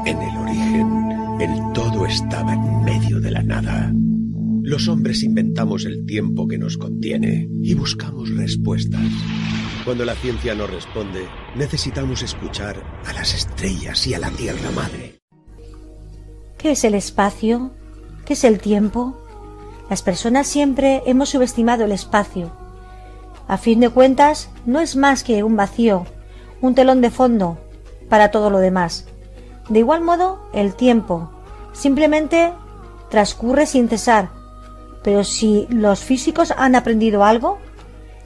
En el origen, el todo estaba en medio de la nada. Los hombres inventamos el tiempo que nos contiene y buscamos respuestas. Cuando la ciencia no responde, necesitamos escuchar a las estrellas y a la Tierra Madre. ¿Qué es el espacio? ¿Qué es el tiempo? Las personas siempre hemos subestimado el espacio. A fin de cuentas, no es más que un vacío, un telón de fondo para todo lo demás. De igual modo, el tiempo simplemente transcurre sin cesar. Pero si los físicos han aprendido algo,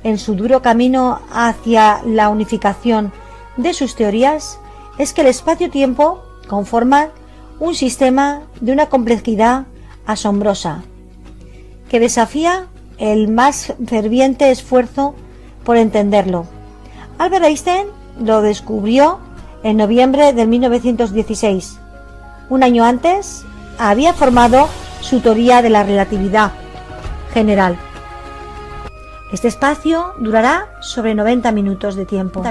en su duro camino hacia la unificación de sus teorías, es que el espacio-tiempo conforman un sistema de una complejidad asombrosa, que desafía el más ferviente esfuerzo por entenderlo. Albert Einstein lo descubrió en noviembre de 1916. Un año antes había formado su teoría de la relatividad general. Este espacio durará sobre 90 minutos de tiempo.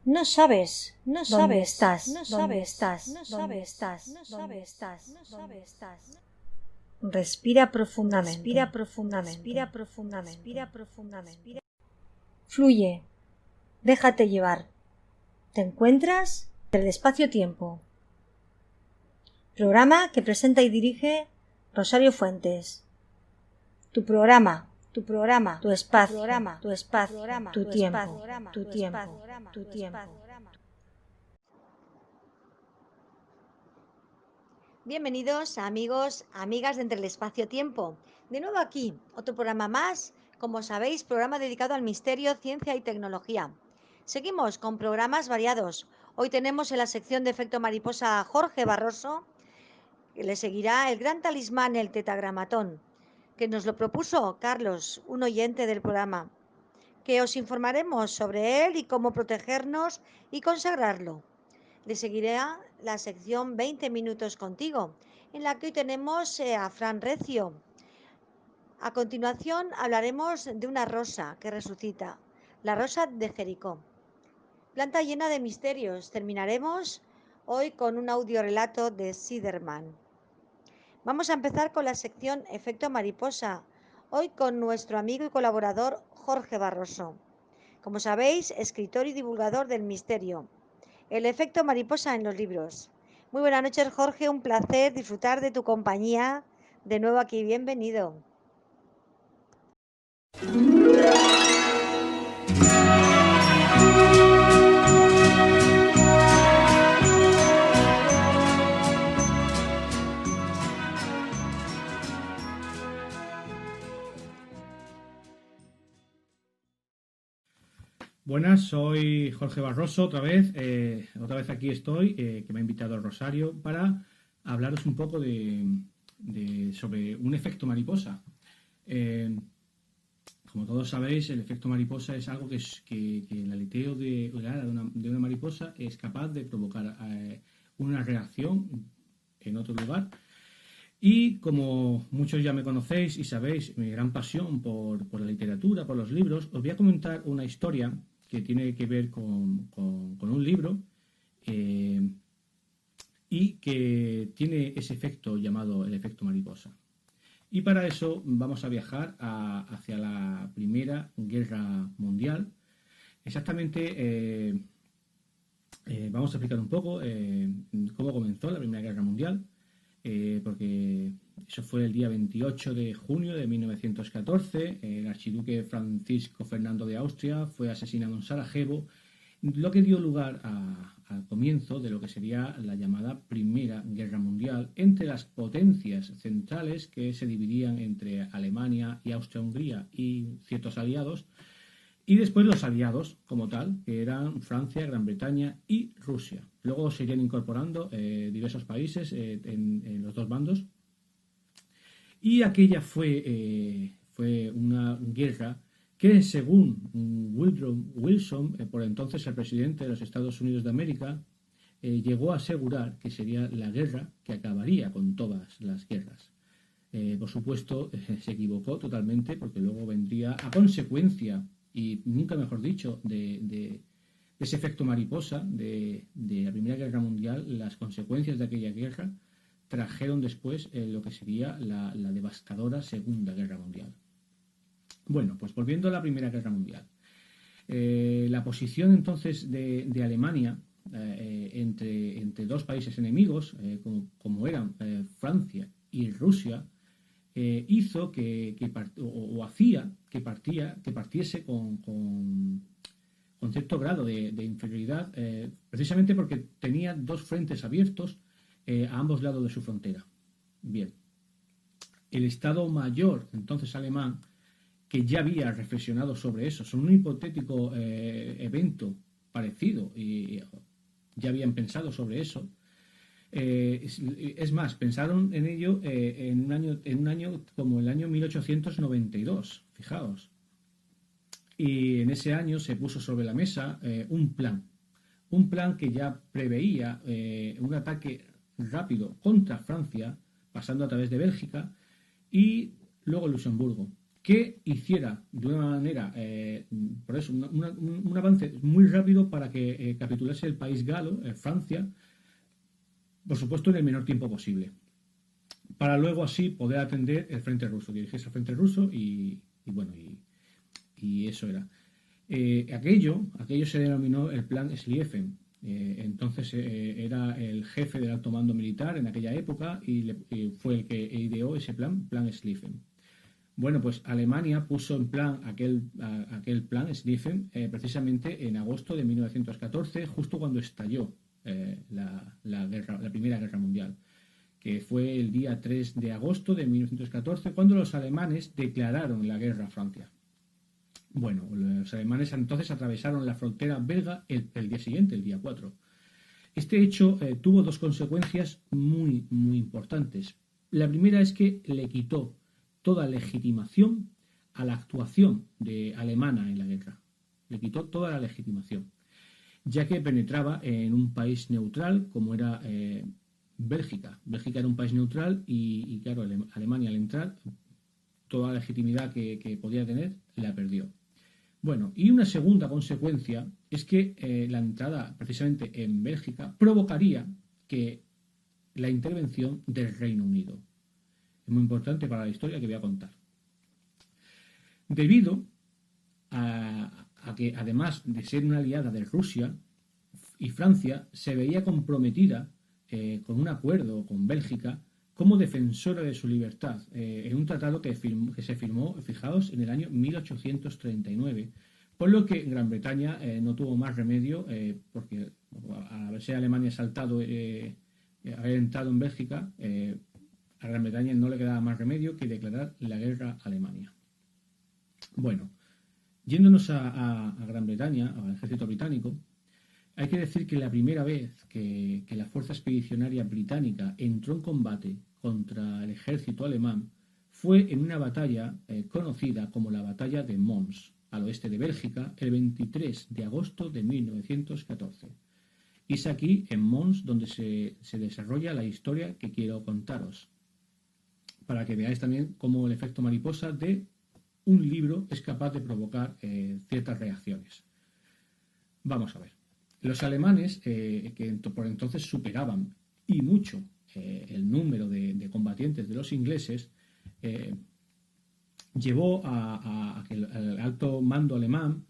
No sabes dónde estás. Respira profundamente. Fluye. Déjate llevar. Te encuentras en el espacio-tiempo. Programa que presenta y dirige Rosario Fuentes. Tu programa, tu espacio, tu tiempo. Bienvenidos amigos, amigas de Entre el Espacio-Tiempo. De nuevo aquí, otro programa más, como sabéis, programa dedicado al misterio, ciencia y tecnología. Seguimos con programas variados. Hoy tenemos en la sección de Efecto Mariposa a Jorge Barroso. Le seguirá el gran talismán, el tetagramatón, que nos lo propuso Carlos, un oyente del programa, que os informaremos sobre él y cómo protegernos y consagrarlo. Le seguirá la sección 20 minutos contigo, en la que hoy tenemos a Fran Recio. A continuación hablaremos de una rosa que resucita, la rosa de Jericó. Planta llena de misterios. Terminaremos hoy con un audiorelato de Siderman. Vamos a empezar con la sección Efecto Mariposa, hoy con nuestro amigo y colaborador Jorge Barroso. Como sabéis, escritor y divulgador del misterio. El efecto mariposa en los libros. Muy buenas noches, Jorge, un placer disfrutar de tu compañía. De nuevo aquí, bienvenido. Buenas, soy Jorge Barroso otra vez aquí estoy, que me ha invitado el Rosario para hablaros un poco sobre un efecto mariposa. Como todos sabéis, el efecto mariposa es algo que el aleteo de una mariposa es capaz de provocar una reacción en otro lugar. Y como muchos ya me conocéis y sabéis mi gran pasión por la literatura, por los libros, os voy a comentar una historia que tiene que ver con un libro y que tiene ese efecto llamado el efecto mariposa. Y para eso vamos a viajar hacia la Primera Guerra Mundial. Exactamente, vamos a explicar un poco cómo comenzó la Primera Guerra Mundial, porque eso fue el día 28 de junio de 1914. El archiduque Francisco Fernando de Austria fue asesinado en Sarajevo, lo que dio lugar al comienzo de lo que sería la llamada Primera Guerra Mundial entre las potencias centrales que se dividían entre Alemania y Austria-Hungría y ciertos aliados, y después los aliados como tal, que eran Francia, Gran Bretaña y Rusia. Luego se irían incorporando diversos países en los dos bandos. Y aquella fue una guerra que, según Woodrow Wilson, por entonces el presidente de los Estados Unidos de América, llegó a asegurar que sería la guerra que acabaría con todas las guerras. Por supuesto, se equivocó totalmente, porque luego vendría a consecuencia y nunca mejor dicho, de ese efecto mariposa de la Primera Guerra Mundial. Las consecuencias de aquella guerra trajeron después lo que sería la devastadora Segunda Guerra Mundial. Bueno, pues volviendo a la Primera Guerra Mundial. La posición entonces de Alemania entre dos países enemigos, como eran Francia y Rusia, hizo hacía que partiese con cierto grado de inferioridad, precisamente porque tenía dos frentes abiertos a ambos lados de su frontera. Bien, el Estado Mayor, entonces alemán, que ya había reflexionado sobre eso, sobre un hipotético evento parecido, y ya habían pensado sobre eso. Es más, pensaron en ello en un año como el año 1892, fijaos. Y en ese año se puso sobre la mesa un plan que ya preveía un ataque rápido contra Francia, pasando a través de Bélgica y luego Luxemburgo, que hiciera de una manera, por eso, un avance muy rápido para que capitulase el país galo, Francia, por supuesto en el menor tiempo posible, para luego así poder atender el frente ruso, dirigirse al frente ruso y eso era. Aquello se denominó el Plan Schlieffen. Entonces era el jefe del alto mando militar en aquella época y fue el que ideó ese Plan Schlieffen. Bueno, pues Alemania puso en plan aquel Plan Schlieffen precisamente en agosto de 1914, justo cuando estalló la Primera Guerra Mundial, que fue el día 3 de agosto de 1914, cuando los alemanes declararon la guerra a Francia. Bueno, los alemanes entonces atravesaron la frontera belga el día siguiente, el día 4. Este hecho tuvo dos consecuencias muy, muy importantes. La primera es que le quitó toda legitimación a la actuación alemana en la guerra. Le quitó toda la legitimación, ya que penetraba en un país neutral como era Bélgica. Bélgica era un país neutral y claro, Alemania al entrar, toda la legitimidad que podía tener la perdió. Bueno, y una segunda consecuencia es que la entrada precisamente en Bélgica provocaría que la intervención del Reino Unido. Es muy importante para la historia que voy a contar. Debido a que, además de ser una aliada de Rusia y Francia, se veía comprometida con un acuerdo con Bélgica como defensora de su libertad, en un tratado que se firmó, fijaos, en el año 1839, por lo que Gran Bretaña no tuvo más remedio, porque al haberse Alemania saltado, haber entrado en Bélgica, a Gran Bretaña no le quedaba más remedio que declarar la guerra a Alemania. Bueno, yéndonos a Gran Bretaña, al ejército británico, hay que decir que la primera vez que la fuerza expedicionaria británica entró en combate contra el ejército alemán fue en una batalla conocida como la Batalla de Mons, al oeste de Bélgica, el 23 de agosto de 1914. Y es aquí, en Mons, donde se desarrolla la historia que quiero contaros, para que veáis también cómo el efecto mariposa de un libro es capaz de provocar ciertas reacciones. Vamos a ver. Los alemanes, que por entonces superaban y mucho el número de combatientes de los ingleses, llevó a que el alto mando alemán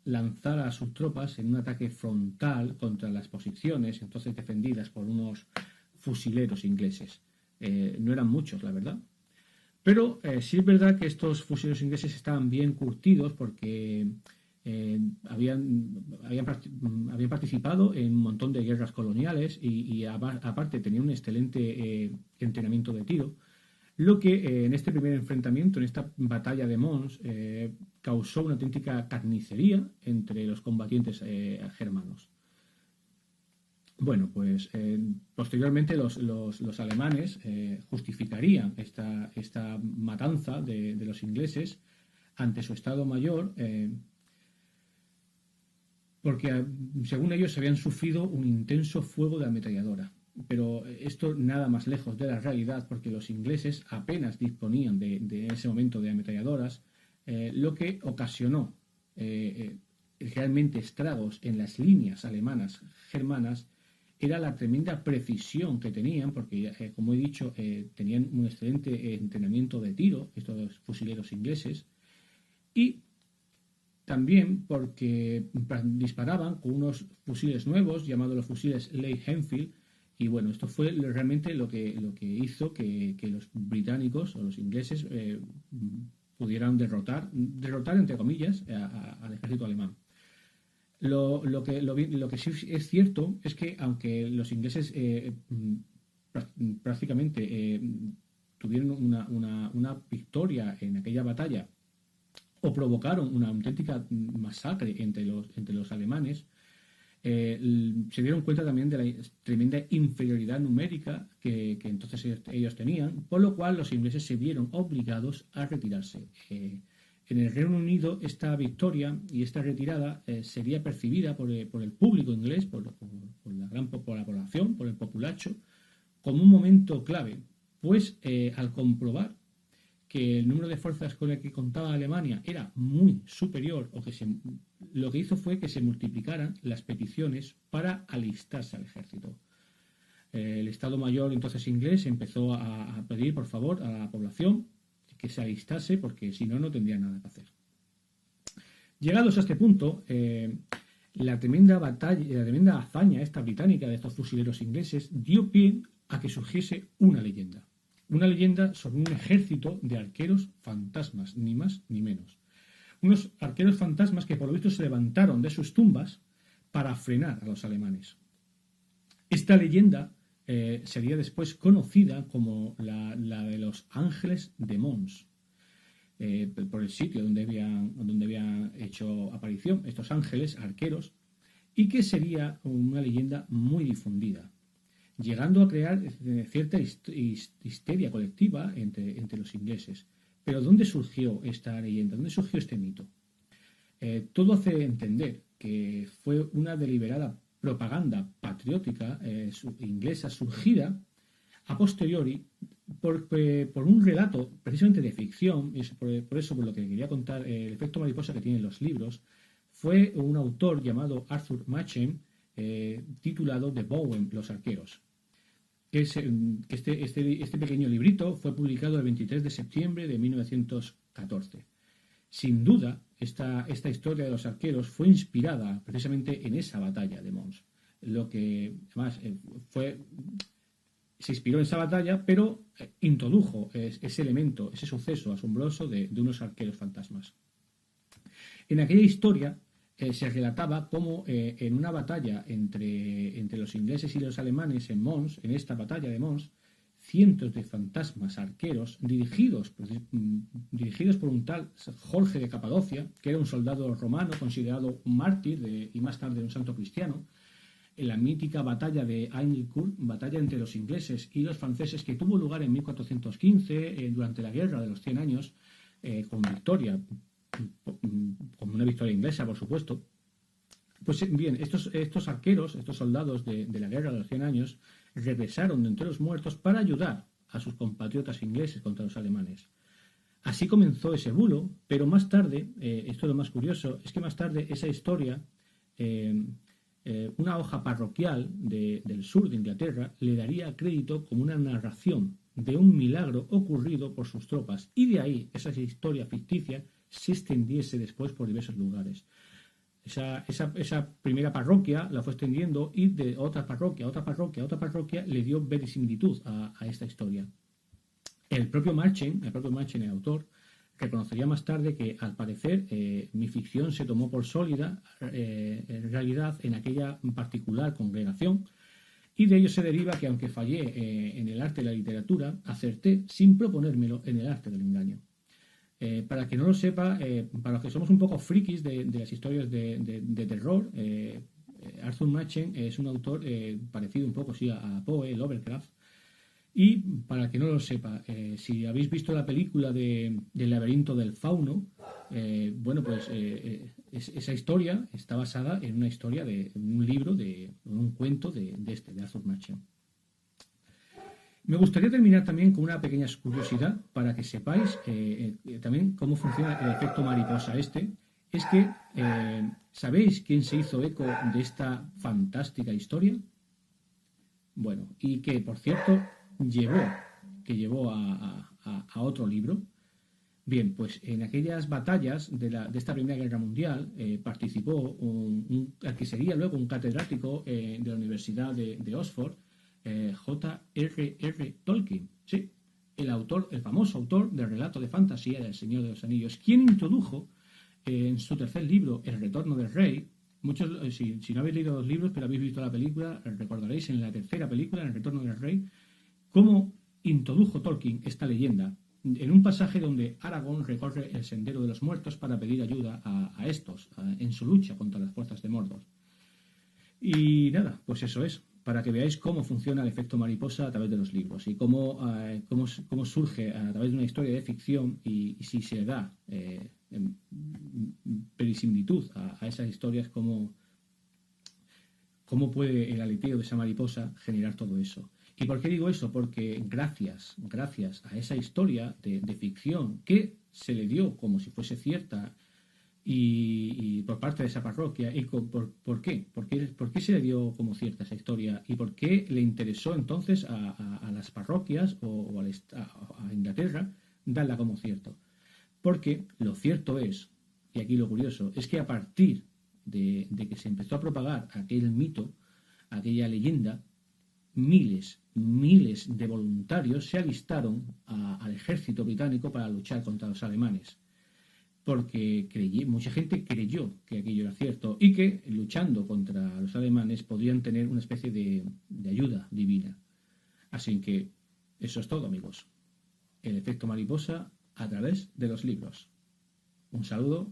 lanzara a sus tropas en un ataque frontal contra las posiciones, entonces defendidas por unos fusileros ingleses. No eran muchos, la verdad. Pero sí es verdad que estos fusileros ingleses estaban bien curtidos porque habían participado en un montón de guerras coloniales y aparte tenían un excelente entrenamiento de tiro, lo que en este primer enfrentamiento, en esta batalla de Mons, causó una auténtica carnicería entre los combatientes germanos. Bueno, pues posteriormente los alemanes justificarían esta matanza de los ingleses ante su Estado Mayor, porque según ellos habían sufrido un intenso fuego de ametralladora. Pero esto nada más lejos de la realidad, porque los ingleses apenas disponían de ese momento de ametralladoras. lo que ocasionó realmente estragos en las líneas alemanas germanas era la tremenda precisión que tenían, porque, como he dicho, tenían un excelente entrenamiento de tiro, estos fusileros ingleses, y también porque disparaban con unos fusiles nuevos llamados los fusiles Leigh-Enfield, y bueno, esto fue realmente lo que hizo que los británicos o los ingleses pudieran derrotar entre comillas al ejército alemán. Lo que sí es cierto es que aunque los ingleses prácticamente tuvieron una victoria en aquella batalla o provocaron una auténtica masacre entre los alemanes, se dieron cuenta también de la tremenda inferioridad numérica que entonces ellos tenían, por lo cual los ingleses se vieron obligados a retirarse. En el Reino Unido esta victoria y esta retirada sería percibida por el público inglés, por la población, por el populacho, como un momento clave, pues al comprobar que el número de fuerzas con el que contaba Alemania era muy superior, lo que hizo fue que se multiplicaran las peticiones para alistarse al ejército. El Estado Mayor entonces inglés empezó a pedir por favor a la población que se alistase, porque si no, no tendría nada que hacer. Llegados a este punto, la tremenda batalla, la tremenda hazaña esta británica de estos fusileros ingleses dio pie a que surgiese una leyenda. Una leyenda sobre un ejército de arqueros fantasmas, ni más ni menos. Unos arqueros fantasmas que por lo visto se levantaron de sus tumbas para frenar a los alemanes. Esta leyenda sería después conocida como la de los Ángeles de Mons, por el sitio donde habían hecho aparición estos ángeles arqueros, y que sería una leyenda muy difundida, llegando a crear cierta histeria colectiva entre los ingleses. Pero ¿dónde surgió esta leyenda? ¿Dónde surgió este mito? Todo hace entender que fue una deliberada propaganda patriótica inglesa surgida a posteriori por un relato precisamente de ficción, y por eso por lo que quería contar el efecto mariposa que tienen los libros. Fue un autor llamado Arthur Machen, titulado The Bowen, los arqueros. Este pequeño librito fue publicado el 23 de septiembre de 1914. Sin duda, esta historia de los arqueros fue inspirada precisamente en esa batalla de Mons. Lo que además se inspiró en esa batalla, pero introdujo ese elemento, ese suceso asombroso de unos arqueros fantasmas. En aquella historia se relataba cómo en una batalla entre los ingleses y los alemanes en Mons, en esta batalla de Mons, cientos de fantasmas arqueros dirigidos por un tal Jorge de Capadocia, que era un soldado romano considerado un mártir y más tarde un santo cristiano, en la mítica batalla de Agincourt, batalla entre los ingleses y los franceses que tuvo lugar en 1415 durante la Guerra de los 100 años, con victoria, como una victoria inglesa, por supuesto. Pues bien, estos arqueros, estos soldados de la Guerra de los 100 años, regresaron de entre los muertos para ayudar a sus compatriotas ingleses contra los alemanes. Así comenzó ese bulo, pero más tarde, esto es lo más curioso, es que más tarde esa historia, una hoja parroquial del sur de Inglaterra le daría crédito como una narración de un milagro ocurrido por sus tropas, y de ahí esa historia ficticia se extendiese después por diversos lugares. Esa primera parroquia la fue extendiendo, y de otra parroquia le dio verisimilitud a esta historia. El propio Machen, el autor, reconocería más tarde que al parecer mi ficción se tomó por sólida en realidad en aquella particular congregación, y de ello se deriva que aunque fallé en el arte de la literatura, acerté sin proponérmelo en el arte del engaño. Para que no lo sepa, para los que somos un poco frikis de las historias de terror, Arthur Machen es un autor parecido un poco a Poe, Lovecraft. Y para que no lo sepa, si habéis visto la película del laberinto del fauno, bueno, pues esa historia está basada en una historia de un libro, un cuento de Arthur Machen. Me gustaría terminar también con una pequeña curiosidad para que sepáis también cómo funciona el efecto mariposa este. Es que, ¿sabéis quién se hizo eco de esta fantástica historia? Bueno, y que, por cierto, llevó a otro libro. Bien, pues en aquellas batallas de esta Primera Guerra Mundial participó el que sería luego un catedrático de la Universidad de Oxford, J.R.R. Tolkien, sí, el famoso autor del relato de fantasía del Señor de los Anillos, quien introdujo en su tercer libro, El Retorno del Rey. Muchos, si no habéis leído los libros, pero habéis visto la película, recordaréis en la tercera película, En El Retorno del Rey, cómo introdujo Tolkien esta leyenda en un pasaje donde Aragorn recorre el Sendero de los Muertos para pedir ayuda a estos en su lucha contra las fuerzas de Mordor. Y nada, pues eso es, para que veáis cómo funciona el efecto mariposa a través de los libros y cómo surge a través de una historia de ficción y si se da verisimilitud a esas historias, cómo puede el aleteo de esa mariposa generar todo eso. ¿Y por qué digo eso? Porque gracias a esa historia de ficción que se le dio como si fuese cierta y por parte de esa parroquia, y ¿por qué? ¿Por qué se le dio como cierta esa historia? ¿Y por qué le interesó entonces a las parroquias o a Inglaterra darla como cierto? Porque lo cierto es, y aquí lo curioso, es que a partir de que se empezó a propagar aquel mito, aquella leyenda, miles de voluntarios se alistaron al ejército británico para luchar contra los alemanes, porque mucha gente creyó que aquello era cierto y que luchando contra los alemanes podrían tener una especie de ayuda divina. Así que eso es todo, amigos. El efecto mariposa a través de los libros. Un saludo.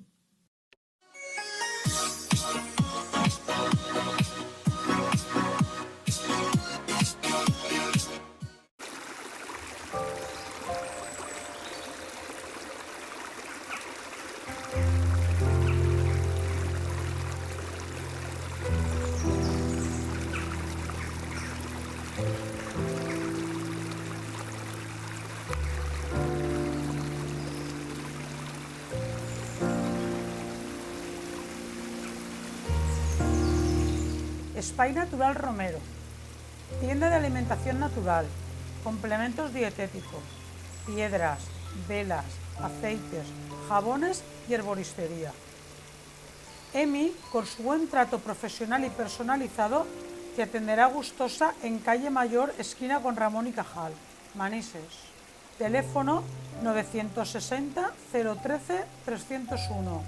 Espai Natural Romero, tienda de alimentación natural, complementos dietéticos, piedras, velas, aceites, jabones y herboristería. EMI, con su buen trato profesional y personalizado, te atenderá gustosa en Calle Mayor, esquina con Ramón y Cajal, Manises. Teléfono 960 013 301.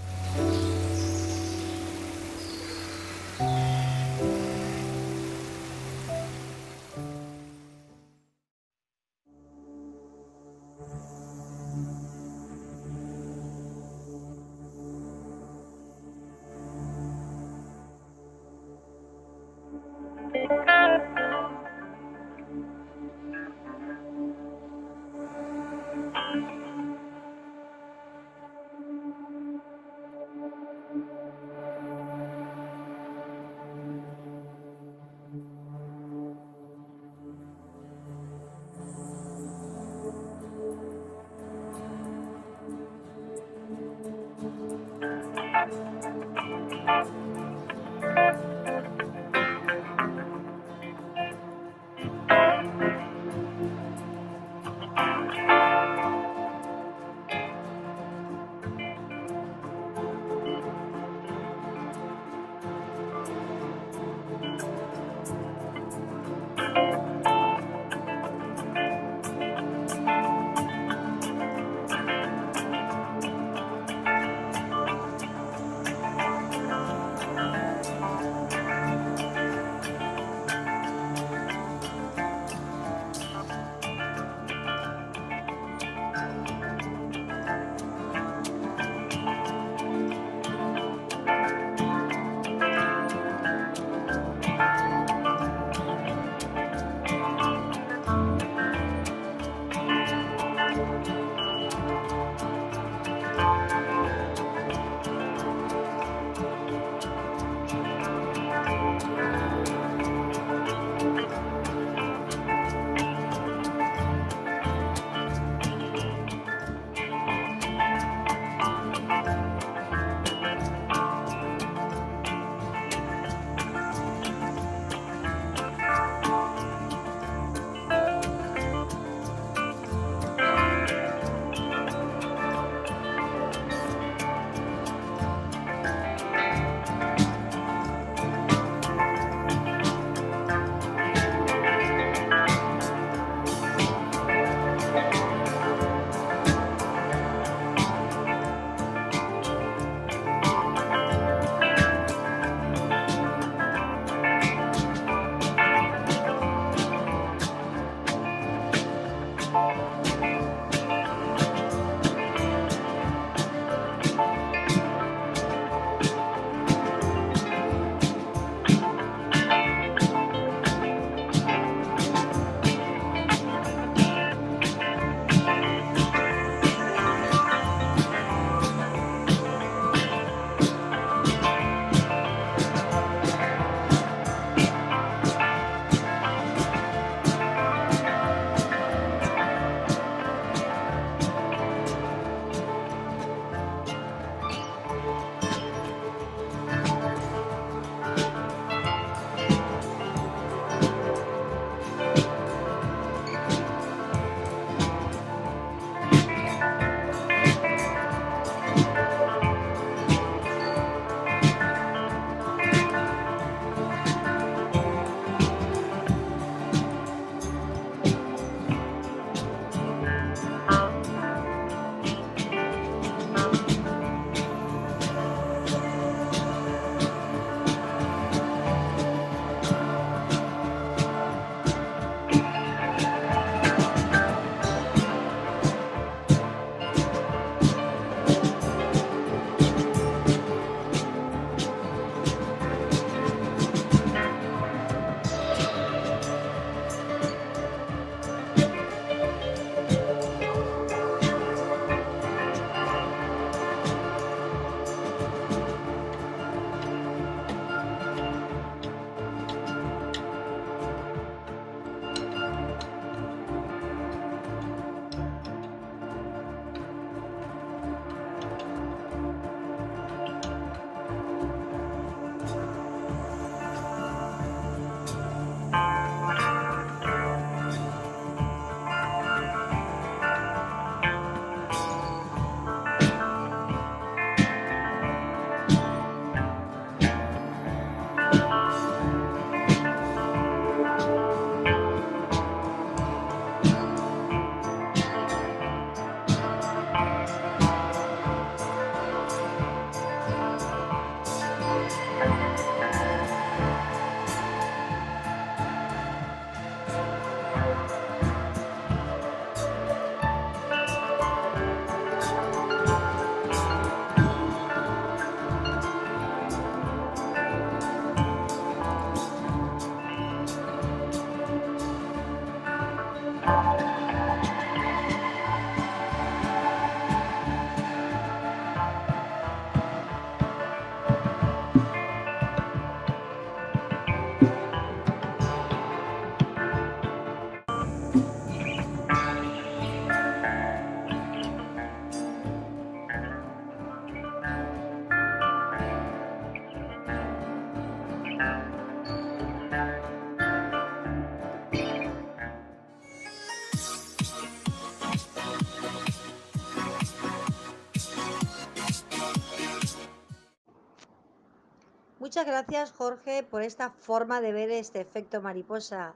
Muchas gracias, Jorge, por esta forma de ver este efecto mariposa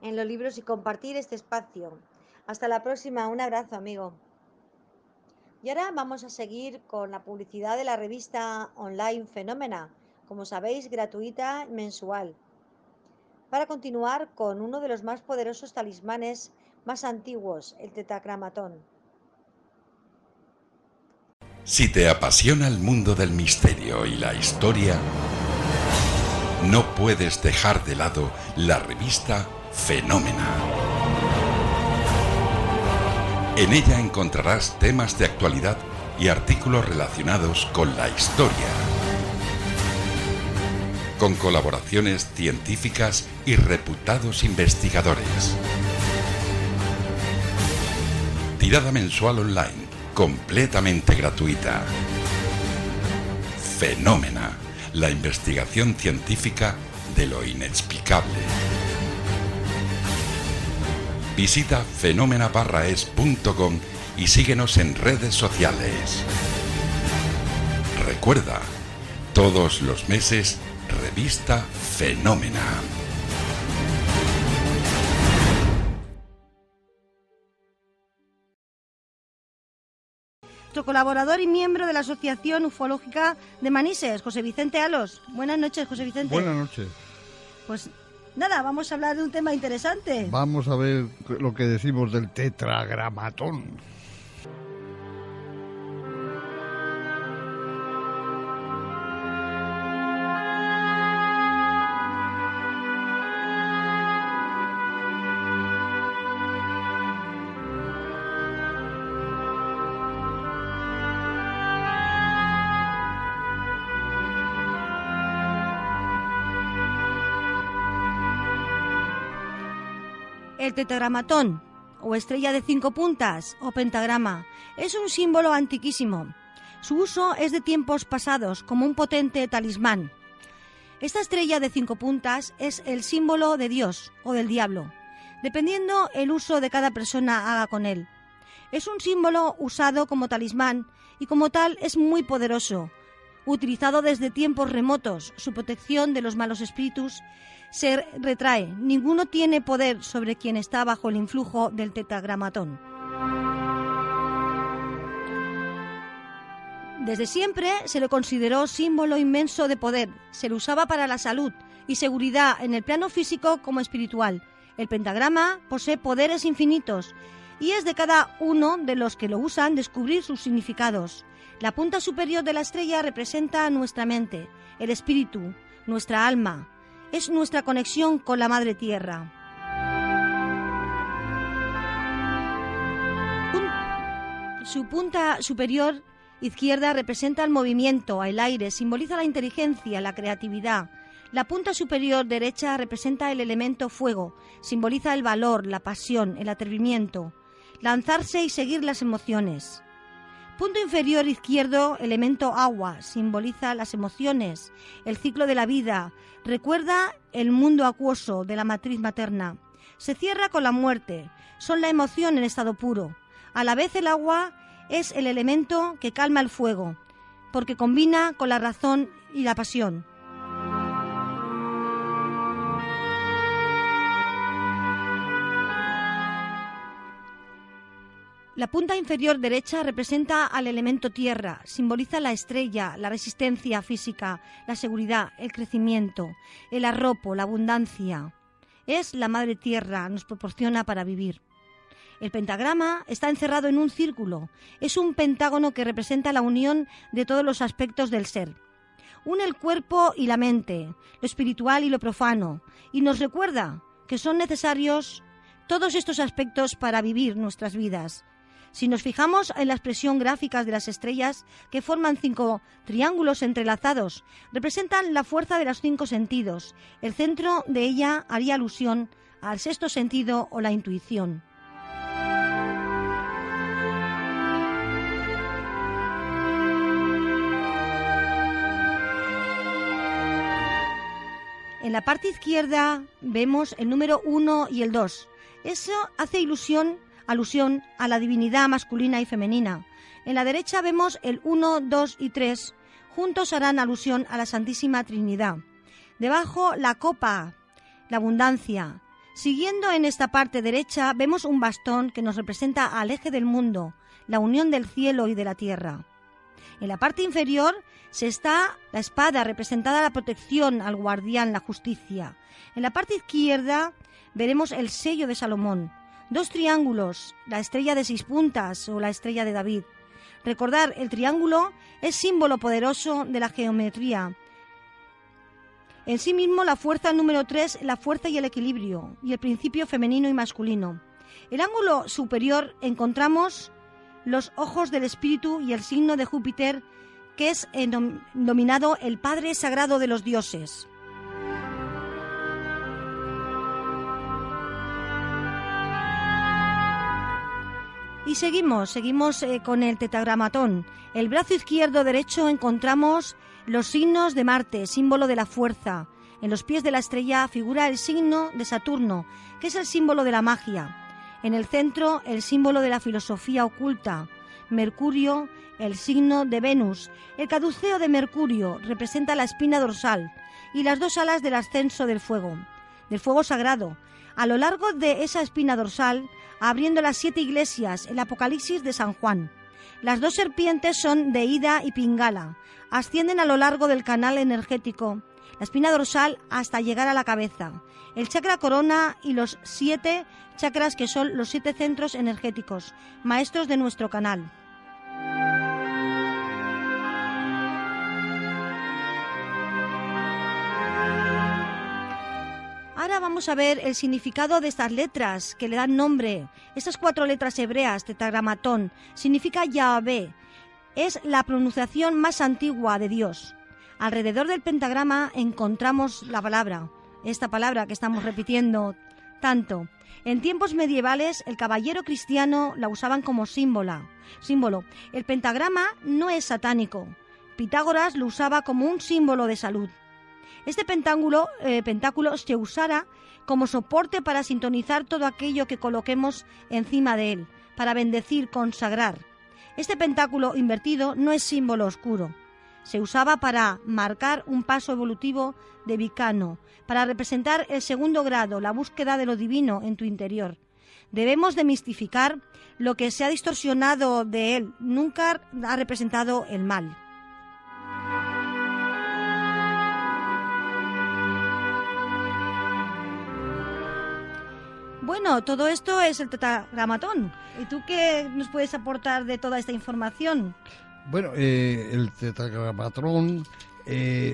en los libros y compartir este espacio. Hasta la próxima, un abrazo, amigo. Y ahora vamos a seguir con la publicidad de la revista online Fenómena, como sabéis, gratuita mensual, para continuar con uno de los más poderosos talismanes más antiguos, el tetragramatón. Si te apasiona el mundo del misterio y la historia, no puedes dejar de lado la revista Fenómena. En ella encontrarás temas de actualidad y artículos relacionados con la historia, con colaboraciones científicas y reputados investigadores. Tirada mensual online, completamente gratuita. Fenómena, la investigación científica de lo inexplicable. Visita fenómena-es.com y síguenos en redes sociales. Recuerda, todos los meses, revista Fenómena. Nuestro colaborador y miembro de la Asociación Ufológica de Manises, José Vicente Alos. Buenas noches, José Vicente. Buenas noches. Pues nada, vamos a hablar de un tema interesante. Vamos a ver lo que decimos del tetragramatón. El tetragramatón, o estrella de 5 puntas, o pentagrama, es un símbolo antiquísimo. Su uso es de tiempos pasados, como un potente talismán. Esta estrella de 5 puntas es el símbolo de Dios o del diablo, dependiendo el uso de cada persona haga con él. Es un símbolo usado como talismán y como tal es muy poderoso. Utilizado desde tiempos remotos, su protección de los malos espíritus se retrae. Ninguno tiene poder sobre quien está bajo el influjo del tetragramatón. Desde siempre se lo consideró símbolo inmenso de poder. Se lo usaba para la salud y seguridad en el plano físico como espiritual. El pentagrama posee poderes infinitos y es de cada uno de los que lo usan descubrir sus significados. La punta superior de la estrella representa nuestra mente, el espíritu, nuestra alma. Es nuestra conexión con la Madre Tierra. Su punta superior izquierda representa el movimiento, el aire, simboliza la inteligencia, la creatividad. La punta superior derecha representa el elemento fuego, simboliza el valor, la pasión, el atrevimiento, lanzarse y seguir las emociones. Punto inferior izquierdo, elemento agua, simboliza las emociones, el ciclo de la vida, recuerda el mundo acuoso de la matriz materna. Se cierra con la muerte, son la emoción en estado puro. A la vez el agua es el elemento que calma el fuego, porque combina con la razón y la pasión. La punta inferior derecha representa al elemento tierra, simboliza la estrella, la resistencia física, la seguridad, el crecimiento, el arropo, la abundancia. Es la madre tierra, nos proporciona para vivir. El pentagrama está encerrado en un círculo, es un pentágono que representa la unión de todos los aspectos del ser. Une el cuerpo y la mente, lo espiritual y lo profano, y nos recuerda que son necesarios todos estos aspectos para vivir nuestras vidas. Si nos fijamos en la expresión gráfica de las estrellas, que forman 5 triángulos entrelazados, representan la fuerza de los 5 sentidos. El centro de ella haría alusión al sexto sentido o la intuición. En la parte izquierda vemos el número 1 y el 2. Eso hace alusión a la divinidad masculina y femenina. En la derecha vemos el 1, 2 y 3 juntos harán alusión a la Santísima Trinidad. Debajo la copa, la abundancia. Siguiendo en esta parte derecha vemos un bastón que nos representa al eje del mundo, la unión del cielo y de la tierra. En la parte inferior se está la espada, representada la protección, al guardián, la justicia. En la parte izquierda veremos el sello de Salomón, 2 triángulos, la estrella de 6 puntas o la estrella de David. Recordar, el triángulo es símbolo poderoso de la geometría. En sí mismo la fuerza número 3, la fuerza y el equilibrio, y el principio femenino y masculino. El ángulo superior encontramos los ojos del espíritu y el signo de Júpiter, que es denominado el Padre Sagrado de los dioses. Y seguimos con el tetragramatón. El brazo izquierdo derecho encontramos los signos de Marte, símbolo de la fuerza. En los pies de la estrella figura el signo de Saturno, que es el símbolo de la magia. En el centro, el símbolo de la filosofía oculta. Mercurio, el signo de Venus. El caduceo de Mercurio representa la espina dorsal y las 2 alas del ascenso del fuego sagrado. A lo largo de esa espina dorsal, abriendo las 7 iglesias, el Apocalipsis de San Juan. Las 2 serpientes son de Ida y Pingala. Ascienden a lo largo del canal energético, la espina dorsal, hasta llegar a la cabeza. El chakra corona y los 7 chakras, que son los 7 centros energéticos, maestros de nuestro canal. Ahora vamos a ver el significado de estas letras que le dan nombre. Estas 4 letras hebreas, tetragramatón, significa Yahvé. Es la pronunciación más antigua de Dios. Alrededor del pentagrama encontramos la palabra, esta palabra que estamos repitiendo tanto. En tiempos medievales, el caballero cristiano la usaban como símbolo. El pentagrama no es satánico. Pitágoras lo usaba como un símbolo de salud. Este pentáculo se usará como soporte para sintonizar todo aquello que coloquemos encima de él, para bendecir, consagrar. Este pentáculo invertido no es símbolo oscuro. Se usaba para marcar un paso evolutivo de Vicano, para representar el 2º grado, la búsqueda de lo divino en tu interior. Debemos demistificar lo que se ha distorsionado de él. Nunca ha representado el mal. Bueno, todo esto es el tetragramatón. ¿Y tú qué nos puedes aportar de toda esta información? Bueno, el tetragramatón,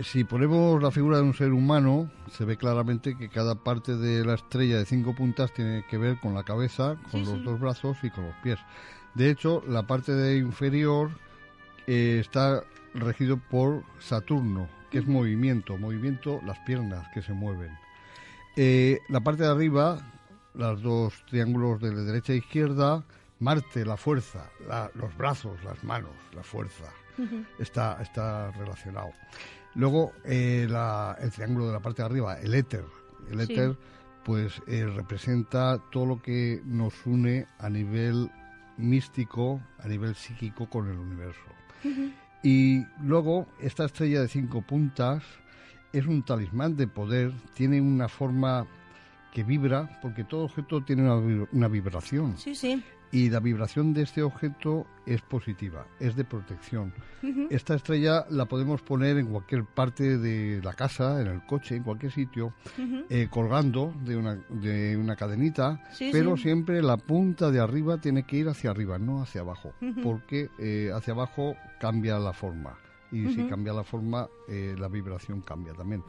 si ponemos la figura de un ser humano, se ve claramente que cada parte de la estrella de 5 puntas tiene que ver con la cabeza, con los 2 brazos y con los pies. De hecho, la parte de inferior está regido por Saturno, que es movimiento, las piernas que se mueven. La parte de arriba, los 2 triángulos de la derecha e izquierda, Marte, la fuerza, los brazos, las manos, la fuerza, está relacionado. Luego el triángulo de la parte de arriba, el éter. El éter, pues representa todo lo que nos une a nivel místico, a nivel psíquico con el universo. Y luego esta estrella de 5 puntas es un talismán de poder, tiene una forma que vibra, porque todo objeto tiene una vibración. Y la vibración de este objeto es positiva, es de protección. Esta estrella la podemos poner en cualquier parte de la casa, en el coche, en cualquier sitio, colgando de una cadenita, pero siempre la punta de arriba tiene que ir hacia arriba, no hacia abajo, porque hacia abajo cambia la forma. Y si cambia la forma, la vibración cambia también.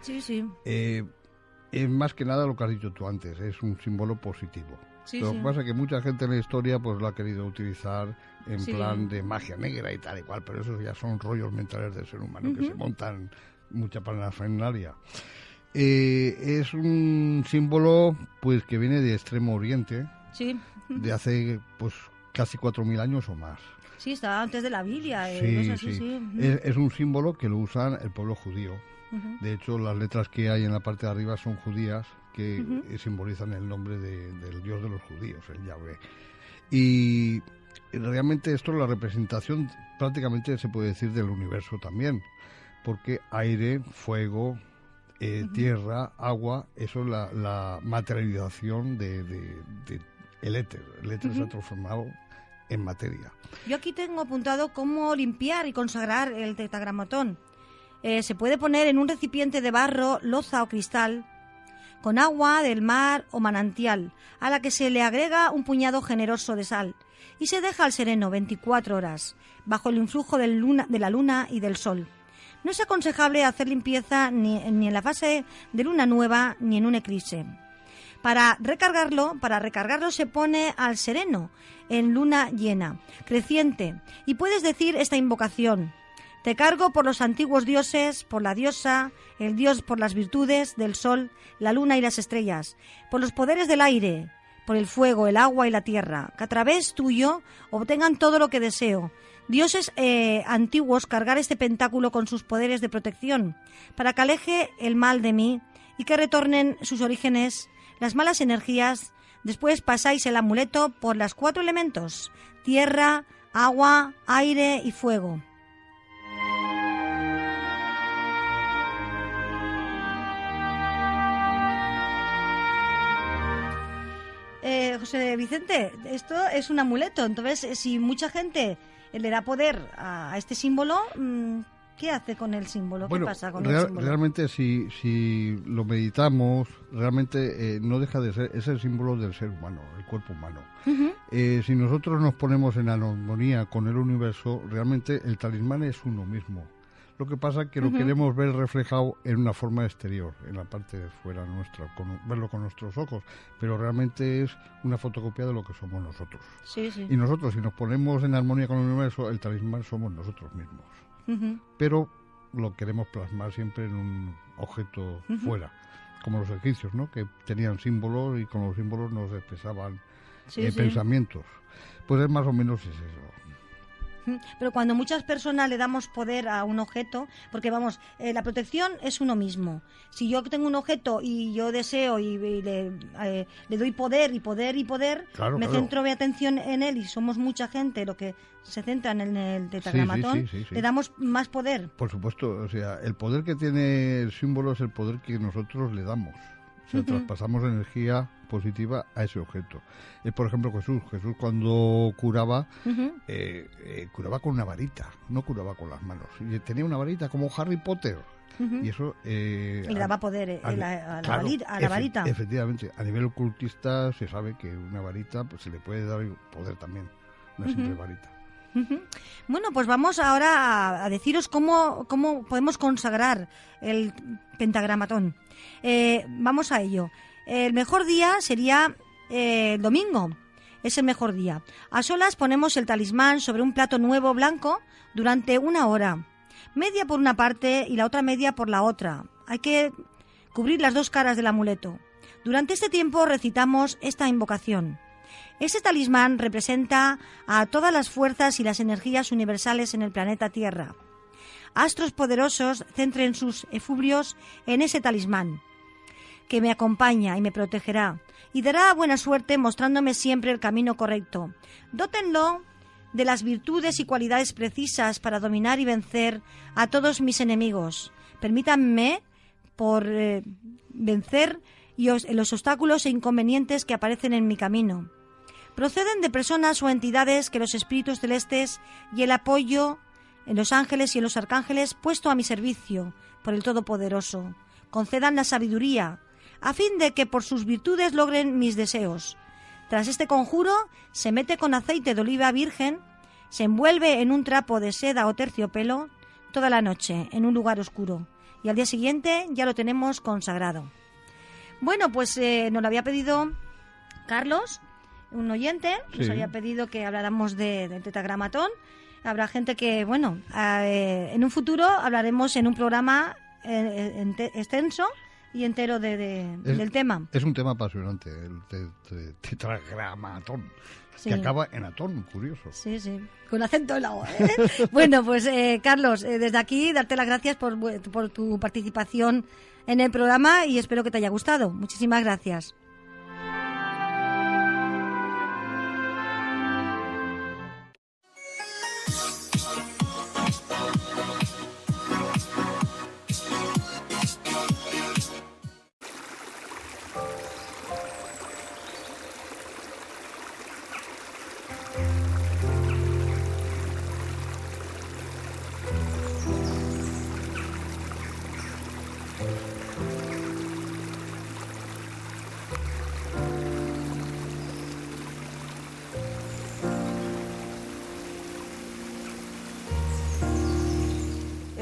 Es más que nada lo que has dicho tú antes, es un símbolo positivo. Lo que pasa es que mucha gente en la historia pues lo ha querido utilizar en plan de magia negra y tal y cual, pero eso ya son rollos mentales del ser humano que se montan mucha parafernalia. Es un símbolo pues que viene de Extremo Oriente, de hace pues casi 4.000 años o más. Sí, está antes de la Biblia. Es un símbolo que lo usan el pueblo judío. De hecho, las letras que hay en la parte de arriba son judías, que simbolizan el nombre del Dios de los judíos, el Yahvé. Y realmente esto es la representación, prácticamente se puede decir, del universo también, porque aire, fuego, tierra, agua, eso es la materialización de el éter. El éter se ha transformado en materia. Yo aquí tengo apuntado cómo limpiar y consagrar el tetragramatón. Se puede poner en un recipiente de barro, loza o cristal, con agua del mar o manantial, a la que se le agrega un puñado generoso de sal, y se deja al sereno 24 horas, bajo el influjo de la luna y del sol. No es aconsejable hacer limpieza ni en la fase de luna nueva ni en un eclipse. Para recargarlo se pone al sereno en luna llena, creciente, y puedes decir esta invocación: te cargo por los antiguos dioses, por la diosa, el dios por las virtudes del sol, la luna y las estrellas, por los poderes del aire, por el fuego, el agua y la tierra, que a través tuyo obtengan todo lo que deseo. Dioses antiguos, cargar este pentáculo con sus poderes de protección, para que aleje el mal de mí y que retornen sus orígenes las malas energías. Después pasáis el amuleto por los 4 elementos: tierra, agua, aire y fuego. José Vicente, esto es un amuleto, entonces si mucha gente le da poder a este símbolo, ¿qué hace con el símbolo? ¿Qué pasa con el símbolo? Realmente si lo meditamos, realmente no deja de ser, es el símbolo del ser humano, el cuerpo humano. Si nosotros nos ponemos en armonía con el universo, realmente el talismán es uno mismo. Lo que pasa es que lo queremos ver reflejado en una forma exterior, en la parte de fuera nuestra, verlo con nuestros ojos, pero realmente es una fotocopia de lo que somos nosotros. Sí, sí. Y nosotros, si nos ponemos en armonía con el universo, el talismán somos nosotros mismos. Pero lo queremos plasmar siempre en un objeto fuera, como los egipcios, ¿no? Que tenían símbolos y con los símbolos nos expresaban pensamientos. Pues es más o menos es eso. Pero cuando muchas personas le damos poder a un objeto, porque vamos, la protección es uno mismo. Si yo tengo un objeto y yo deseo y le doy poder, claro, centro mi atención en él y somos mucha gente lo que se centran en el tetragramatón, le damos más poder. Por supuesto, o sea, el poder que tiene el símbolo es el poder que nosotros le damos. O sea, traspasamos energía positiva a ese objeto. Por ejemplo, Jesús cuando curaba, curaba con una varita, no curaba con las manos. Y tenía una varita como Harry Potter. Y eso... le daba poder a la varita. Efectivamente, a nivel ocultista se sabe que una varita pues, se le puede dar poder también, una simple varita. Bueno, pues vamos ahora a deciros cómo podemos consagrar el pentagramatón. Vamos a ello. El mejor día sería el domingo. Es el mejor día. A solas ponemos el talismán sobre un plato nuevo blanco durante 1 hora. Media por una parte y la otra media por la otra. Hay que cubrir las 2 caras del amuleto. Durante este tiempo recitamos esta invocación. Este talismán representa a todas las fuerzas y las energías universales en el planeta Tierra. Astros poderosos centren sus efubrios en ese talismán, que me acompaña y me protegerá, y dará buena suerte mostrándome siempre el camino correcto. Dótenlo de las virtudes y cualidades precisas para dominar y vencer a todos mis enemigos. Permítanme vencer los obstáculos e inconvenientes que aparecen en mi camino. Proceden de personas o entidades que los espíritus celestes y el apoyo en los ángeles y en los arcángeles puesto a mi servicio por el Todopoderoso concedan la sabiduría a fin de que por sus virtudes logren mis deseos. Tras este conjuro se mete con aceite de oliva virgen, se envuelve en un trapo de seda o terciopelo toda la noche en un lugar oscuro y al día siguiente ya lo tenemos consagrado. Bueno, pues nos lo había pedido Carlos, un oyente, nos había pedido que habláramos del tetragramatón. Habrá gente que, bueno, en un futuro hablaremos en un programa extenso y entero del tema. Es un tema apasionante, el tetragramatón, que acaba en atón, curioso. Sí, con acento en la O. Bueno, pues Carlos, desde aquí darte las gracias por tu participación en el programa y espero que te haya gustado. Muchísimas gracias.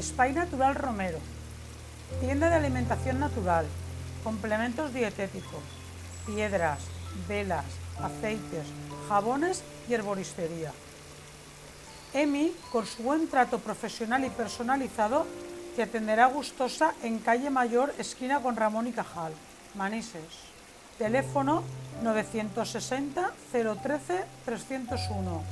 Spy Natural Romero, tienda de alimentación natural, complementos dietéticos, piedras, velas, aceites, jabones y herboristería. EMI, con su buen trato profesional y personalizado, te atenderá gustosa en Calle Mayor, esquina con Ramón y Cajal, Manises. Teléfono 960 013 301.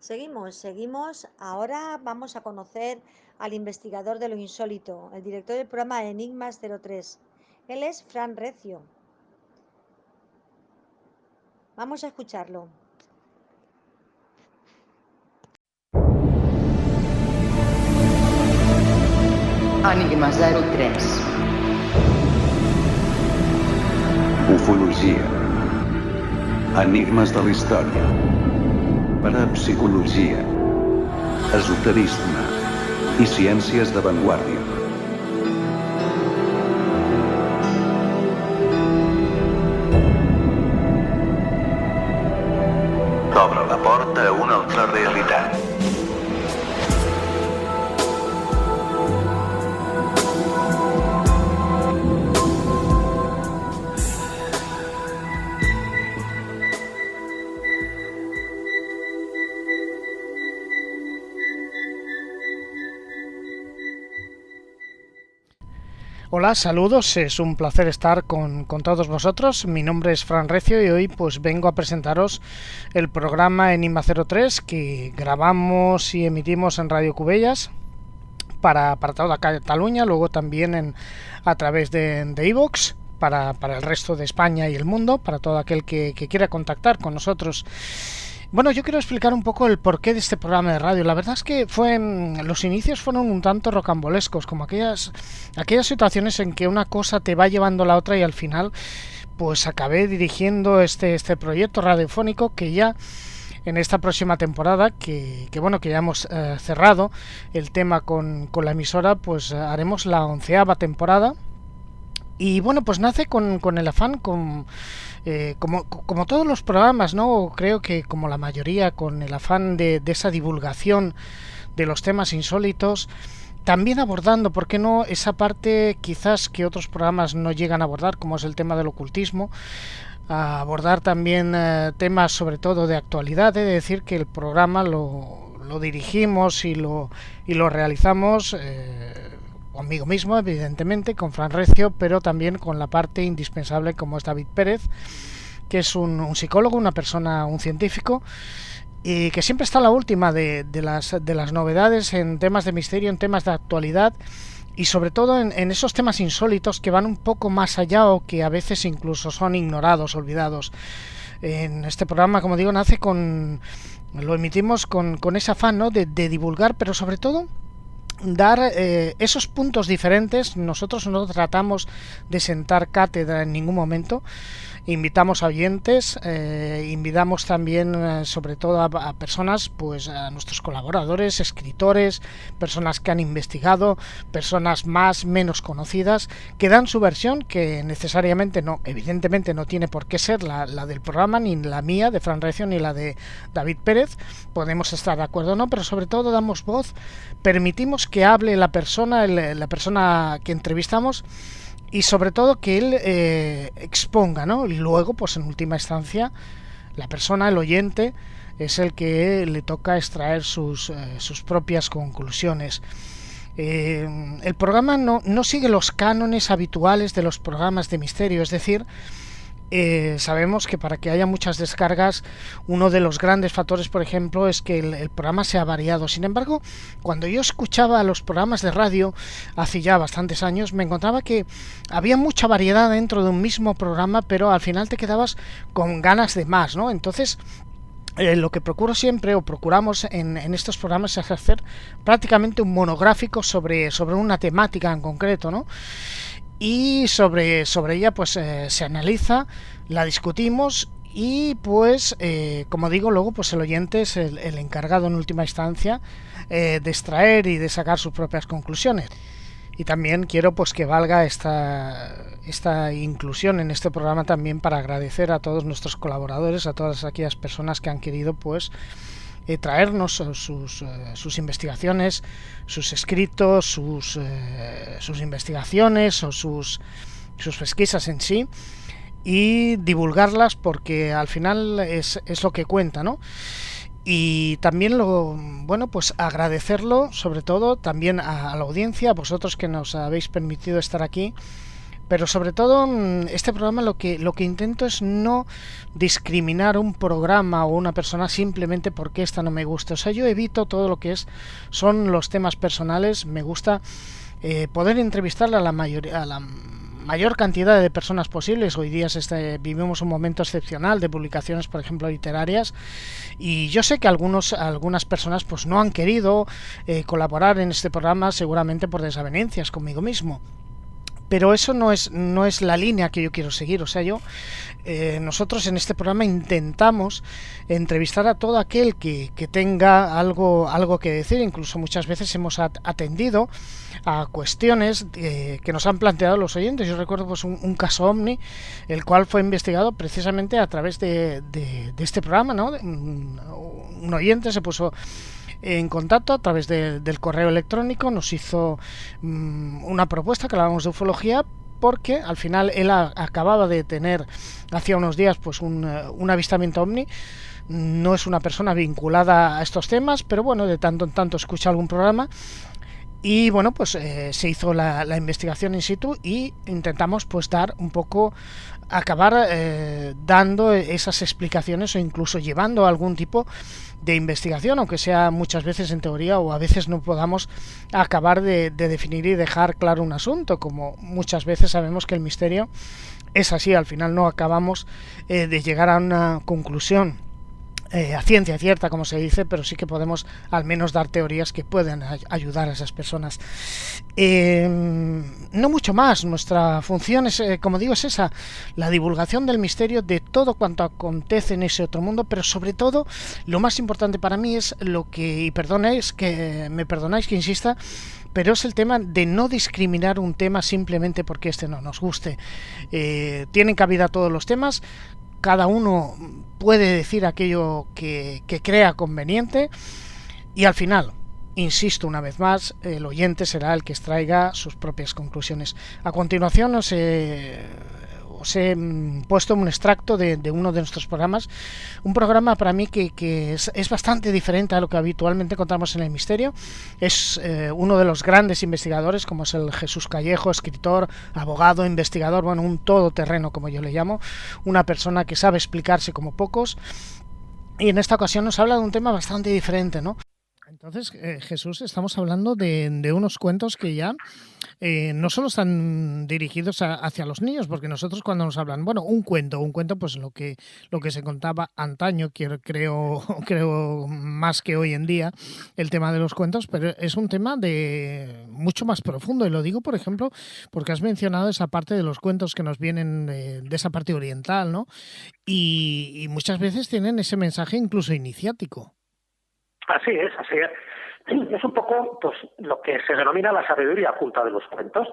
Seguimos. Ahora vamos a conocer al investigador de lo insólito, el director del programa Enigmas 03. Él es Fran Recio. Vamos a escucharlo. Enigma 03. Ufologia. Enigmes de la història. Parapsicologia. Esoterisme. I ciències d'avantguàrdia. T'obre la porta a una altra realitat. Hola, saludos, es un placer estar con todos vosotros. Mi nombre es Fran Recio y hoy pues vengo a presentaros el programa Enigma 03 que grabamos y emitimos en Radio Cubellas para toda Cataluña, luego también a través de iVoox para el resto de España y el mundo, para todo aquel que quiera contactar con nosotros. Bueno, yo quiero explicar un poco el porqué de este programa de radio. La verdad es que los inicios fueron un tanto rocambolescos, como aquellas situaciones en que una cosa te va llevando a la otra y al final pues acabé dirigiendo este proyecto radiofónico que ya en esta próxima temporada, que ya hemos cerrado el tema con la emisora, pues haremos la 11ª temporada. Y bueno, pues nace con el afán, como todos los programas, ¿no? Creo que como la mayoría, con el afán de esa divulgación de los temas insólitos, también abordando, ¿por qué no?, esa parte quizás que otros programas no llegan a abordar, como es el tema del ocultismo, a abordar también temas sobre todo de actualidad. He de decir que el programa lo dirigimos y lo realizamos conmigo mismo, evidentemente, con Fran Recio, pero también con la parte indispensable como es David Pérez, que es un psicólogo, un científico, y que siempre está a la última de las novedades en temas de misterio, en temas de actualidad, y sobre todo en esos temas insólitos que van un poco más allá o que a veces incluso son ignorados, olvidados. En este programa, como digo, lo emitimos con ese afán, ¿no?, de divulgar, pero sobre todo dar esos puntos diferentes. Nosotros no tratamos de sentar cátedra en ningún momento. Invitamos a oyentes, invitamos también sobre todo a personas, pues a nuestros colaboradores, escritores, personas que han investigado, personas menos conocidas, que dan su versión, que necesariamente evidentemente no tiene por qué ser la del programa, ni la mía de Fran Recio, ni la de David Pérez. Podemos estar de acuerdo o no, pero sobre todo damos voz, permitimos que hable la persona que entrevistamos, y sobre todo que él exponga, ¿no? Y luego, pues en última instancia, la persona, el oyente, es el que le toca extraer sus propias conclusiones. El programa no sigue los cánones habituales de los programas de misterio, es decir, sabemos que para que haya muchas descargas, uno de los grandes factores, por ejemplo, es que el programa sea variado. Sin embargo, cuando yo escuchaba los programas de radio hace ya bastantes años, me encontraba que había mucha variedad dentro de un mismo programa, pero al final te quedabas con ganas de más, ¿no? Entonces, lo que procuro siempre, o procuramos en estos programas, es hacer prácticamente un monográfico sobre una temática en concreto, ¿no? Y sobre ella pues se analiza, la discutimos y pues como digo, luego pues el oyente es el encargado en última instancia de extraer y de sacar sus propias conclusiones. Y también quiero pues que valga esta inclusión en este programa también para agradecer a todos nuestros colaboradores, a todas aquellas personas que han querido pues traernos sus investigaciones, sus escritos, sus investigaciones o sus pesquisas en sí, y divulgarlas, porque al final es lo que cuenta, ¿no? Y también pues agradecerlo sobre todo también a la audiencia, a vosotros que nos habéis permitido estar aquí, Pero sobre todo este programa lo que intento es no discriminar un programa o una persona simplemente porque esta no me gusta. O sea, yo evito todo lo que son los temas personales. Me gusta poder entrevistarle a la mayor cantidad de personas posibles. Hoy día vivimos un momento excepcional de publicaciones, por ejemplo, literarias, y yo sé que algunas personas pues no han querido colaborar en este programa, seguramente por desavenencias conmigo mismo. Pero eso no es la línea que yo quiero seguir. O sea, nosotros en este programa intentamos entrevistar a todo aquel que tenga algo que decir. Incluso muchas veces hemos atendido a cuestiones que nos han planteado los oyentes. Yo recuerdo pues un caso OVNI, el cual fue investigado precisamente a través de este programa, ¿no? Un oyente se puso en contacto a través del correo electrónico, nos hizo una propuesta que hablábamos de ufología, porque al final él acababa de tener hacía unos días pues un avistamiento ovni. No es una persona vinculada a estos temas, pero bueno, de tanto en tanto escucha algún programa. Y bueno, pues se hizo la investigación in situ y intentamos pues acabar dando esas explicaciones o incluso llevando algún tipo de investigación, aunque sea muchas veces en teoría o a veces no podamos acabar de definir y dejar claro un asunto, como muchas veces sabemos que el misterio es así, al final no acabamos de llegar a una conclusión a ciencia cierta, como se dice, pero sí que podemos al menos dar teorías que puedan ayudar a esas personas. No mucho más. Nuestra función es, como digo, es esa, la divulgación del misterio, de todo cuanto acontece en ese otro mundo, pero sobre todo lo más importante para mí es lo que, y me perdonáis que insista, pero es el tema de no discriminar un tema simplemente porque este no nos guste. Tienen cabida todos los temas. Cada uno puede decir aquello que crea conveniente y al final, insisto una vez más, el oyente será el que extraiga sus propias conclusiones. A continuación os he puesto un extracto de uno de nuestros programas, un programa para mí que es bastante diferente a lo que habitualmente encontramos en el misterio. Es uno de los grandes investigadores, como es el Jesús Callejo, escritor, abogado, investigador, bueno, un todoterreno como yo le llamo, una persona que sabe explicarse como pocos, y en esta ocasión nos habla de un tema bastante diferente, ¿no? Entonces, Jesús, estamos hablando de unos cuentos que ya no solo están dirigidos hacia los niños, porque nosotros cuando nos hablan, bueno, un cuento pues lo que se contaba antaño, creo más que hoy en día, el tema de los cuentos, pero es un tema de mucho más profundo, y lo digo, por ejemplo, porque has mencionado esa parte de los cuentos que nos vienen de esa parte oriental, ¿no? Y muchas veces tienen ese mensaje incluso iniciático. Así es. Es un poco pues lo que se denomina la sabiduría oculta de los cuentos.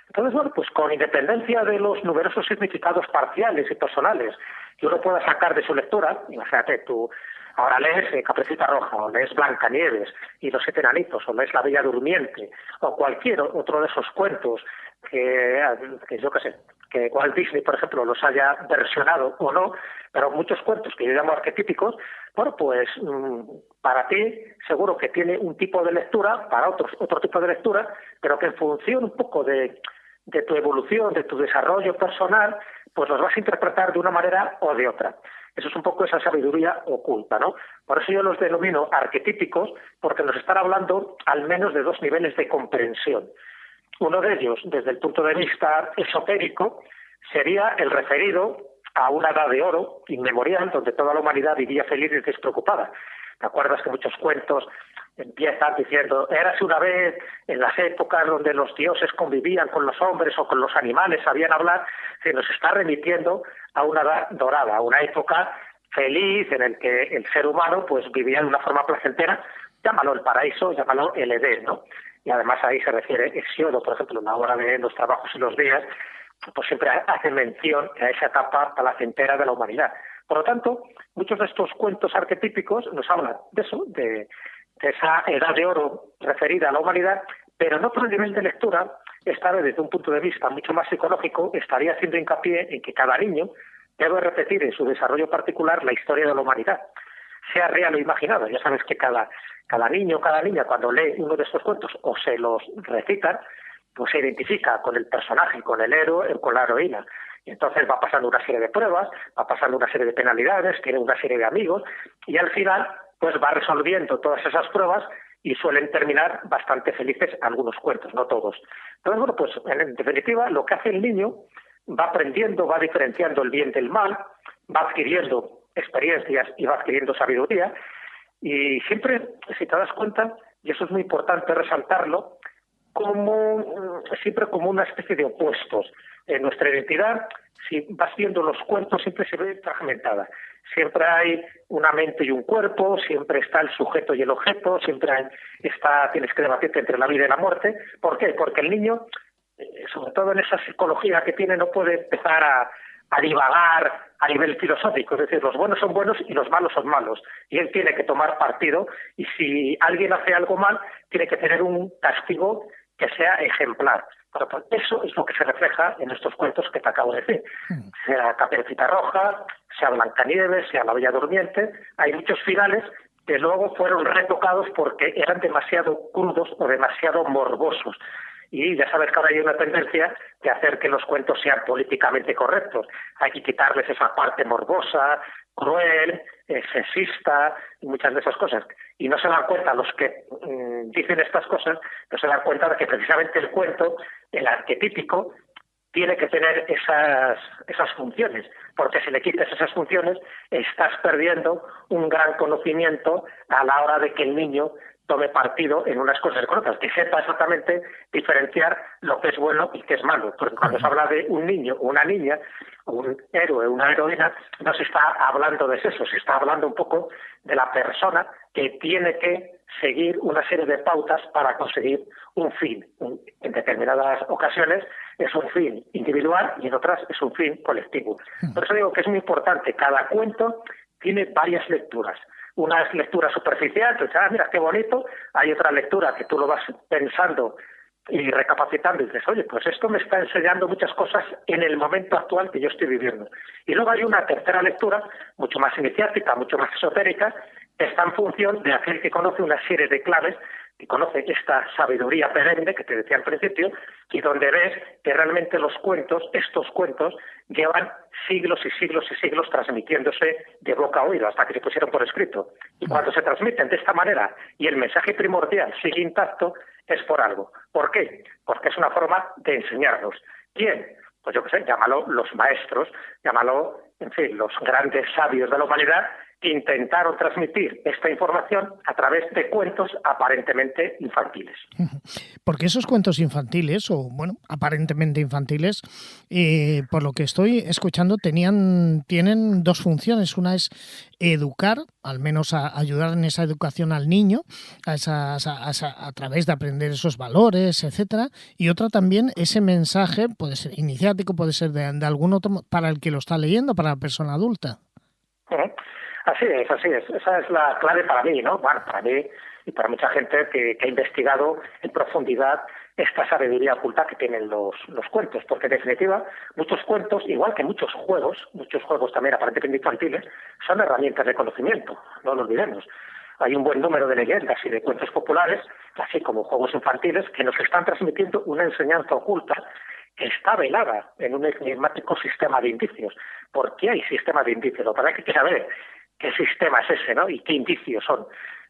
Entonces, bueno, pues con independencia de los numerosos significados parciales y personales que uno pueda sacar de su lectura, imagínate, tú ahora lees Caperucita Roja, o lees Blancanieves y los 7 enanitos, o lees La Bella Durmiente, o cualquier otro de esos cuentos que yo qué sé, que Walt Disney, por ejemplo, los haya versionado o no, pero muchos cuentos que yo llamo arquetípicos, bueno, pues para ti seguro que tiene un tipo de lectura, para otros otro tipo de lectura, pero que en función un poco de tu evolución, de tu desarrollo personal, pues los vas a interpretar de una manera o de otra. Eso es un poco esa sabiduría oculta, ¿no? Por eso yo los denomino arquetípicos, porque nos están hablando al menos de 2 niveles de comprensión. Uno de ellos, desde el punto de vista esotérico, sería el referido a una edad de oro inmemorial, donde toda la humanidad vivía feliz y despreocupada. ¿Te acuerdas que muchos cuentos empiezan diciendo, érase una vez en las épocas donde los dioses convivían con los hombres o con los animales, sabían hablar? Se nos está remitiendo a una edad dorada, a una época feliz en el que el ser humano pues vivía de una forma placentera. Llámalo el paraíso, llámalo el Edén, ¿no? Y además ahí se refiere Hesíodo, por ejemplo, en la obra de Los trabajos y los días, pues siempre hace mención a esa etapa placentera de la humanidad. Por lo tanto, muchos de estos cuentos arquetípicos nos hablan de eso, de esa edad de oro referida a la humanidad, pero en otro nivel de lectura, esta vez desde un punto de vista mucho más psicológico, estaría haciendo hincapié en que cada niño debe repetir en su desarrollo particular la historia de la humanidad, sea real o imaginada. Ya sabes que cada niño o cada niña, cuando lee uno de estos cuentos o se los recitan, pues se identifica con el personaje, con el héroe, con la heroína. Y entonces va pasando una serie de pruebas, va pasando una serie de penalidades, tiene una serie de amigos, y al final pues va resolviendo todas esas pruebas y suelen terminar bastante felices algunos cuentos, no todos. Entonces, bueno, pues en definitiva lo que hace el niño va aprendiendo, va diferenciando el bien del mal, va adquiriendo experiencias y va adquiriendo sabiduría, y siempre, si te das cuenta, y eso es muy importante resaltarlo, siempre como una especie de opuestos. En nuestra identidad, si vas viendo los cuentos, siempre se ve fragmentada. Siempre hay una mente y un cuerpo, siempre está el sujeto y el objeto, siempre tienes que debatirte entre la vida y la muerte. ¿Por qué? Porque el niño, sobre todo en esa psicología que tiene, no puede empezar a divagar a nivel filosófico, es decir, los buenos son buenos y los malos son malos, y él tiene que tomar partido, y si alguien hace algo mal, tiene que tener un castigo que sea ejemplar. Pero pues eso es lo que se refleja en estos cuentos que te acabo de decir. Sea Caperucita Roja, sea Blancanieves, sea La Bella Durmiente, hay muchos finales que luego fueron retocados porque eran demasiado crudos o demasiado morbosos. Y ya sabes que ahora hay una tendencia de hacer que los cuentos sean políticamente correctos. Hay que quitarles esa parte morbosa, cruel, sexista y muchas de esas cosas. Y no se dan cuenta los que dicen estas cosas, no se dan cuenta de que precisamente el cuento, el arquetípico, tiene que tener esas funciones, porque si le quitas esas funciones estás perdiendo un gran conocimiento a la hora de que el niño tome partido en unas cosas y con otras, que sepa exactamente diferenciar lo que es bueno y qué es malo. Porque cuando se habla de un niño o una niña, o un héroe o una heroína, no se está hablando de eso, se está hablando un poco de la persona que tiene que seguir una serie de pautas para conseguir un fin. En determinadas ocasiones es un fin individual y en otras es un fin colectivo. Por eso digo que es muy importante, cada cuento tiene varias lecturas. Una es lectura superficial, que mira qué bonito. Hay otra lectura que tú lo vas pensando y recapacitando y dices, oye, pues esto me está enseñando muchas cosas en el momento actual que yo estoy viviendo. Y luego hay una tercera lectura, mucho más iniciática, mucho más esotérica, que está en función de aquel que conoce una serie de claves, que conoce esta sabiduría perenne que te decía al principio, y donde ves que realmente estos cuentos, llevan siglos y siglos y siglos transmitiéndose de boca a oído hasta que se pusieron por escrito. Y cuando se transmiten de esta manera y el mensaje primordial sigue intacto, es por algo. ¿Por qué? Porque es una forma de enseñarnos. ¿Quién? Pues yo qué sé, llámalo los maestros, llámalo, en fin, los grandes sabios de la humanidad que intentaron transmitir esta información a través de cuentos aparentemente infantiles. Porque esos cuentos infantiles, o bueno, aparentemente infantiles, por lo que estoy escuchando, tienen dos funciones. Una es educar, al menos a ayudar en esa educación al niño, a través de aprender esos valores, etcétera. Y otra también, ese mensaje puede ser iniciático, puede ser de algún otro, para el que lo está leyendo, para la persona adulta. Así es. Esa es la clave para mí, ¿no? Bueno, para mí y para mucha gente que ha investigado en profundidad esta sabiduría oculta que tienen los cuentos, porque en definitiva muchos cuentos, igual que muchos juegos también aparentemente infantiles, son herramientas de conocimiento, no lo olvidemos. Hay un buen número de leyendas y de cuentos populares, así como juegos infantiles, que nos están transmitiendo una enseñanza oculta que está velada en un enigmático sistema de indicios. ¿Por qué hay sistema de indicios? Lo que hay que saber qué sistema es ese, ¿no? Y qué indicios son.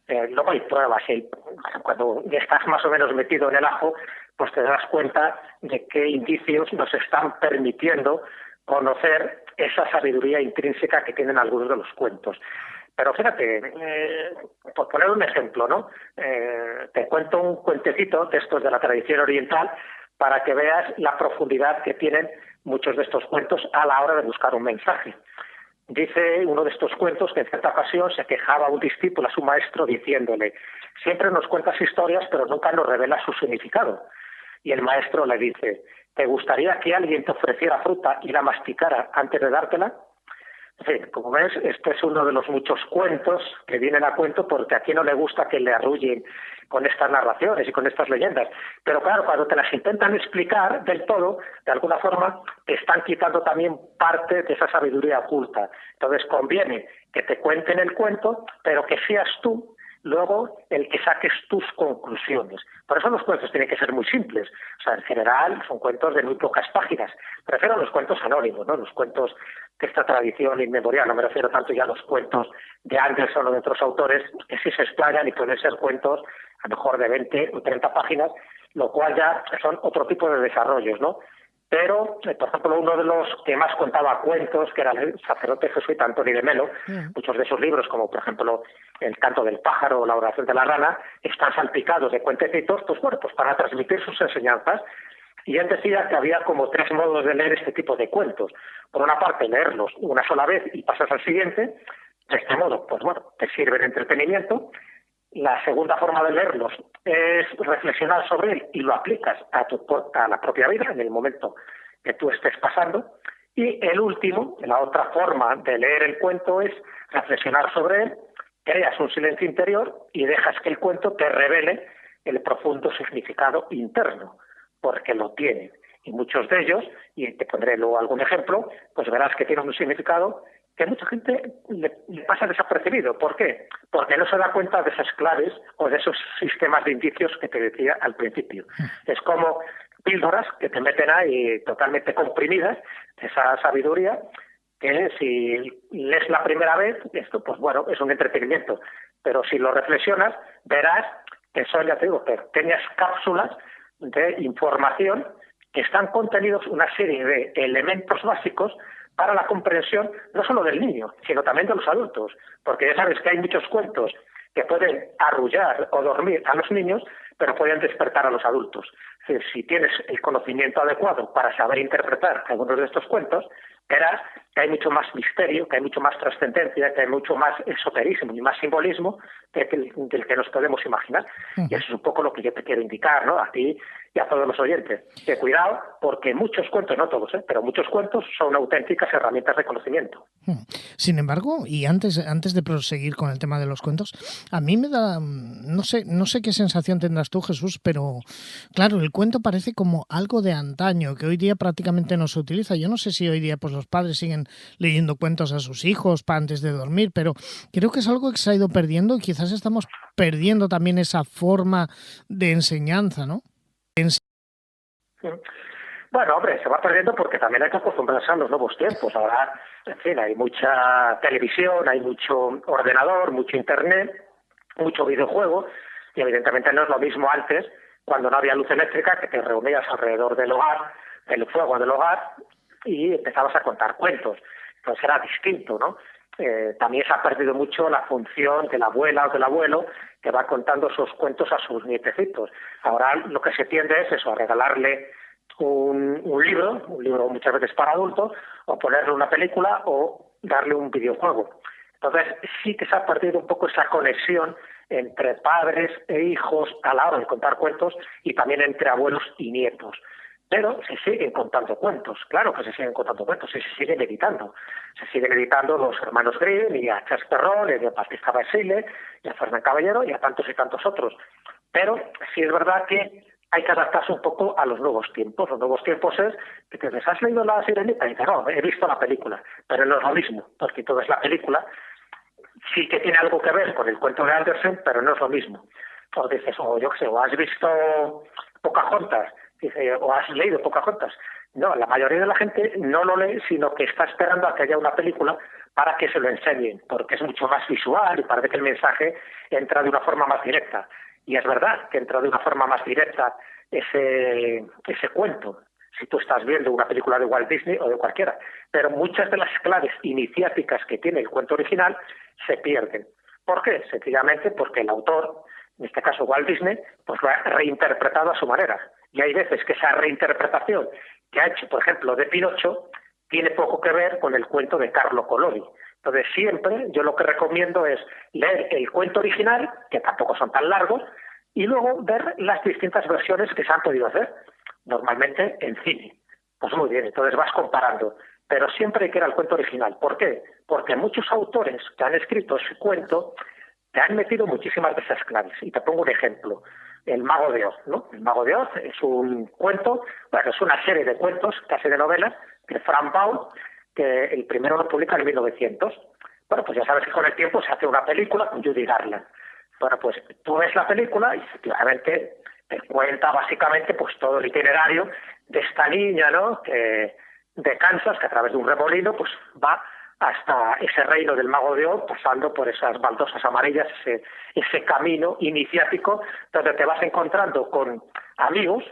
Luego hay pruebas. Cuando estás más o menos metido en el ajo, pues te das cuenta de qué indicios nos están permitiendo conocer esa sabiduría intrínseca que tienen algunos de los cuentos. Pero fíjate, por poner un ejemplo, ¿no? Te cuento un cuentecito de estos de la tradición oriental para que veas la profundidad que tienen muchos de estos cuentos a la hora de buscar un mensaje. Dice uno de estos cuentos que en cierta ocasión se quejaba un discípulo a su maestro diciéndole: siempre nos cuentas historias pero nunca nos revelas su significado. Y el maestro le dice: ¿te gustaría que alguien te ofreciera fruta y la masticara antes de dártela? En fin, como ves, este es uno de los muchos cuentos que vienen a cuento porque a quien no le gusta que le arrullen con estas narraciones y con estas leyendas. Pero claro, cuando te las intentan explicar del todo, de alguna forma, te están quitando también parte de esa sabiduría oculta. Entonces conviene que te cuenten el cuento, pero que seas tú luego el que saques tus conclusiones. Por eso los cuentos tienen que ser muy simples. O sea, en general son cuentos de muy pocas páginas. Prefiero los cuentos anónimos, ¿no? Los cuentos de esta tradición inmemorial. No me refiero tanto ya a los cuentos de Anderson o de otros autores, que sí se explayan y pueden ser cuentos a lo mejor de 20 o 30 páginas, lo cual ya son otro tipo de desarrollos, ¿no? Pero, por ejemplo, uno de los que más contaba cuentos, que era el sacerdote jesuita Antoni de Melo, muchos de sus libros, como por ejemplo El canto del pájaro o La oración de la rana, están salpicados de cuentecitos, pues bueno, pues para transmitir sus enseñanzas. Y él decía que había como 3 modos de leer este tipo de cuentos. Por una parte, leerlos una sola vez y pasas al siguiente. De este modo, pues bueno, te sirve de entretenimiento. La segunda forma de leerlos es reflexionar sobre él y lo aplicas a la propia vida en el momento que tú estés pasando. Y el último, la otra forma de leer el cuento es reflexionar sobre él, creas un silencio interior y dejas que el cuento te revele el profundo significado interno, porque lo tiene. Y muchos de ellos, y te pondré luego algún ejemplo, pues verás que tienen un significado que a mucha gente le pasa desapercibido. ¿Por qué? Porque no se da cuenta de esas claves o de esos sistemas de indicios que te decía al principio. Es como píldoras que te meten ahí totalmente comprimidas, esa sabiduría, que si lees la primera vez, esto pues bueno, es un entretenimiento. Pero si lo reflexionas, verás que son, ya te digo, pequeñas cápsulas de información que están contenidos una serie de elementos básicos para la comprensión no solo del niño, sino también de los adultos, porque ya sabes que hay muchos cuentos que pueden arrullar o dormir a los niños, pero pueden despertar a los adultos. Es decir, si tienes el conocimiento adecuado para saber interpretar algunos de estos cuentos, verás que hay mucho más misterio, que hay mucho más trascendencia, que hay mucho más esoterismo y más simbolismo del que nos podemos imaginar. Y eso es un poco lo que yo te quiero indicar, ¿no? A ti y a todos los oyentes. Que cuidado, porque muchos cuentos, no todos, pero muchos cuentos son auténticas herramientas de conocimiento. Sin embargo, y antes de proseguir con el tema de los cuentos, a mí me da, no sé qué sensación tendrás tú, Jesús, pero claro, el cuento parece como algo de antaño, que hoy día prácticamente no se utiliza. Yo no sé si hoy día pues los padres siguen leyendo cuentos a sus hijos para antes de dormir, pero creo que es algo que se ha ido perdiendo y quizás estamos perdiendo también esa forma de enseñanza, ¿no? Bueno, hombre, se va perdiendo porque también hay que acostumbrarse a los nuevos tiempos. Ahora, en fin, hay mucha televisión, hay mucho ordenador, mucho internet, mucho videojuego, y evidentemente no es lo mismo antes, cuando no había luz eléctrica, que te reunías alrededor del hogar, del fuego del hogar, y empezabas a contar cuentos. Entonces era distinto, ¿no? También se ha perdido mucho la función de la abuela o del abuelo que va contando sus cuentos a sus nietecitos. Ahora lo que se tiende es eso, a regalarle un libro muchas veces para adultos, o ponerle una película o darle un videojuego. Entonces sí que se ha perdido un poco esa conexión entre padres e hijos a la hora de contar cuentos y también entre abuelos y nietos. Pero se siguen contando cuentos, claro que se siguen contando cuentos, y se siguen editando. Se siguen editando los hermanos Grimm y a Charles Perrault, y a Battista Basile, y a Fernán Caballero y a tantos y tantos otros. Pero sí es verdad que hay que adaptarse un poco a los nuevos tiempos. Los nuevos tiempos es que te dices, ¿has leído La Sirenita? Y dices, no, he visto la película, pero no es lo mismo, porque entonces la película sí que tiene algo que ver con el cuento de Andersen, pero no es lo mismo. O dices, o yo qué sé, o has visto Pocahontas, dice, o has leído Pocahontas. No, la mayoría de la gente no lo lee, sino que está esperando a que haya una película para que se lo enseñen, porque es mucho más visual y parece que el mensaje entra de una forma más directa. Y es verdad que entra de una forma más directa ese cuento, si tú estás viendo una película de Walt Disney o de cualquiera. Pero muchas de las claves iniciáticas que tiene el cuento original se pierden. ¿Por qué? Sencillamente porque el autor, en este caso Walt Disney, pues lo ha reinterpretado a su manera. Y hay veces que esa reinterpretación que ha hecho, por ejemplo, de Pinocho, tiene poco que ver con el cuento de Carlo Collodi. Entonces siempre yo lo que recomiendo es leer el cuento original, que tampoco son tan largos, y luego ver las distintas versiones que se han podido hacer, normalmente en cine. Pues muy bien, entonces vas comparando, pero siempre hay que ir al cuento original. ¿Por qué? Porque muchos autores que han escrito ese cuento te han metido muchísimas de esas claves. Y te pongo un ejemplo. El Mago de Oz, ¿no? El Mago de Oz es un cuento, bueno, es una serie de cuentos, casi de novelas, de Frank Baum, que el primero lo publica en 1900. Bueno, pues ya sabes que con el tiempo se hace una película con Judy Garland. Bueno, pues tú ves la película y efectivamente te cuenta básicamente pues todo el itinerario de esta niña, ¿no? De Kansas, que a través de un remolino pues va hasta ese reino del Mago de Oz, pasando por esas baldosas amarillas, ese camino iniciático donde te vas encontrando con amigos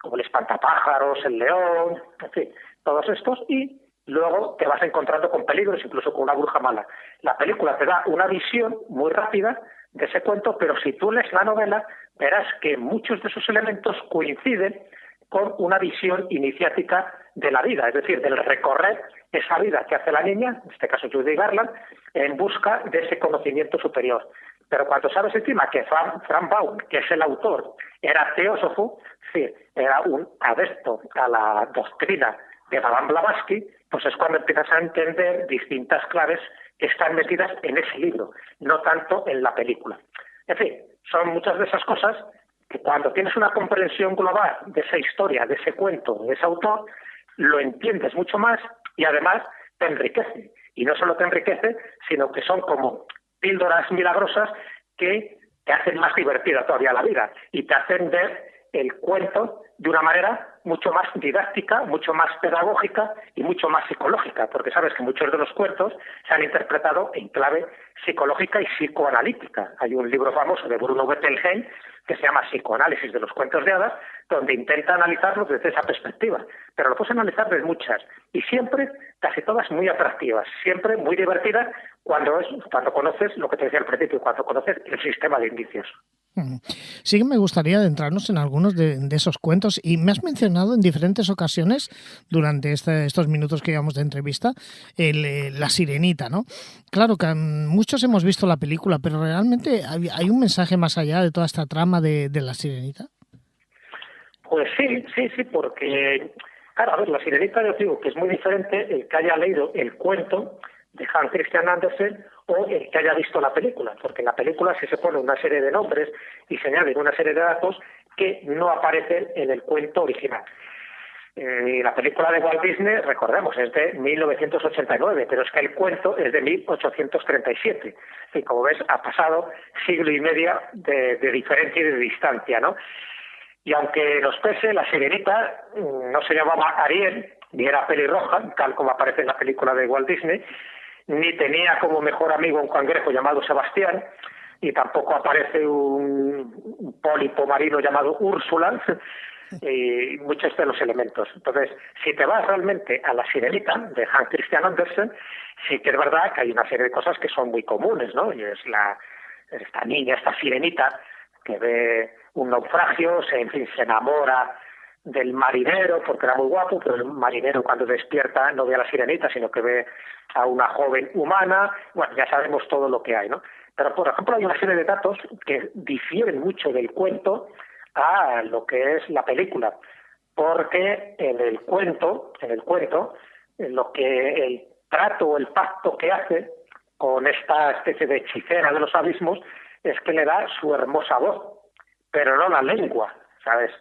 como el espantapájaros, el león, en fin, todos estos, y luego te vas encontrando con peligros, incluso con una bruja mala. La película te da una visión muy rápida de ese cuento, pero si tú lees la novela verás que muchos de esos elementos coinciden con una visión iniciática de la vida, es decir, del recorrer esa vida que hace la niña, en este caso Judy Garland, en busca de ese conocimiento superior. Pero cuando sabes encima que Frank Baum, que es el autor, era teósofo, es decir, era un adepto a la doctrina de Madame Blavatsky, pues es cuando empiezas a entender distintas claves que están metidas en ese libro, no tanto en la película. En fin, son muchas de esas cosas que cuando tienes una comprensión global de esa historia, de ese cuento, de ese autor, lo entiendes mucho más y además te enriquece. Y no solo te enriquece, sino que son como píldoras milagrosas que te hacen más divertida todavía la vida y te hacen ver el cuento de una manera mucho más didáctica, mucho más pedagógica y mucho más psicológica, porque sabes que muchos de los cuentos se han interpretado en clave psicológica y psicoanalítica. Hay un libro famoso de Bruno Bettelheim que se llama Psicoanálisis de los cuentos de hadas, donde intenta analizarlos desde esa perspectiva, pero lo puedes analizar desde muchas, y siempre, casi todas muy atractivas, siempre muy divertidas cuando conoces lo que te decía al principio, cuando conoces el sistema de indicios. Sí que me gustaría adentrarnos en algunos de esos cuentos, y me has mencionado en diferentes ocasiones durante estos minutos que llevamos de entrevista la Sirenita, ¿no? Claro que muchos hemos visto la película, pero realmente hay un mensaje más allá de toda esta trama de la Sirenita. Pues sí, porque claro, a ver, la Sirenita yo digo que es muy diferente el que haya leído el cuento de Hans Christian Andersen o el que haya visto la película, porque en la película sí se pone una serie de nombres y se añaden una serie de datos que no aparecen en el cuento original. La película de Walt Disney, recordemos, es de 1989, pero es que el cuento es de 1837. Y como ves, ha pasado siglo y medio de diferencia y de distancia, ¿no? Y aunque nos pese, la Sirenita no se llamaba Ariel, ni era pelirroja, tal como aparece en la película de Walt Disney, ni tenía como mejor amigo un cangrejo llamado Sebastián, y tampoco aparece un pólipo marino llamado Úrsula, y muchos de los elementos. Entonces, si te vas realmente a la Sirenita de Hans Christian Andersen, sí que es verdad que hay una serie de cosas que son muy comunes, ¿no? Y es esta niña, esta sirenita, que ve un naufragio, se enamora del marinero porque era muy guapo, pero el marinero cuando despierta no ve a la sirenita, sino que ve a una joven humana. Bueno, ya sabemos todo lo que hay, ¿no? Pero, por ejemplo, hay una serie de datos que difieren mucho del cuento a lo que es la película, porque en el cuento, lo que el trato o el pacto que hace con esta especie de hechicera de los abismos es que le da su hermosa voz, pero no la lengua, ¿sabes?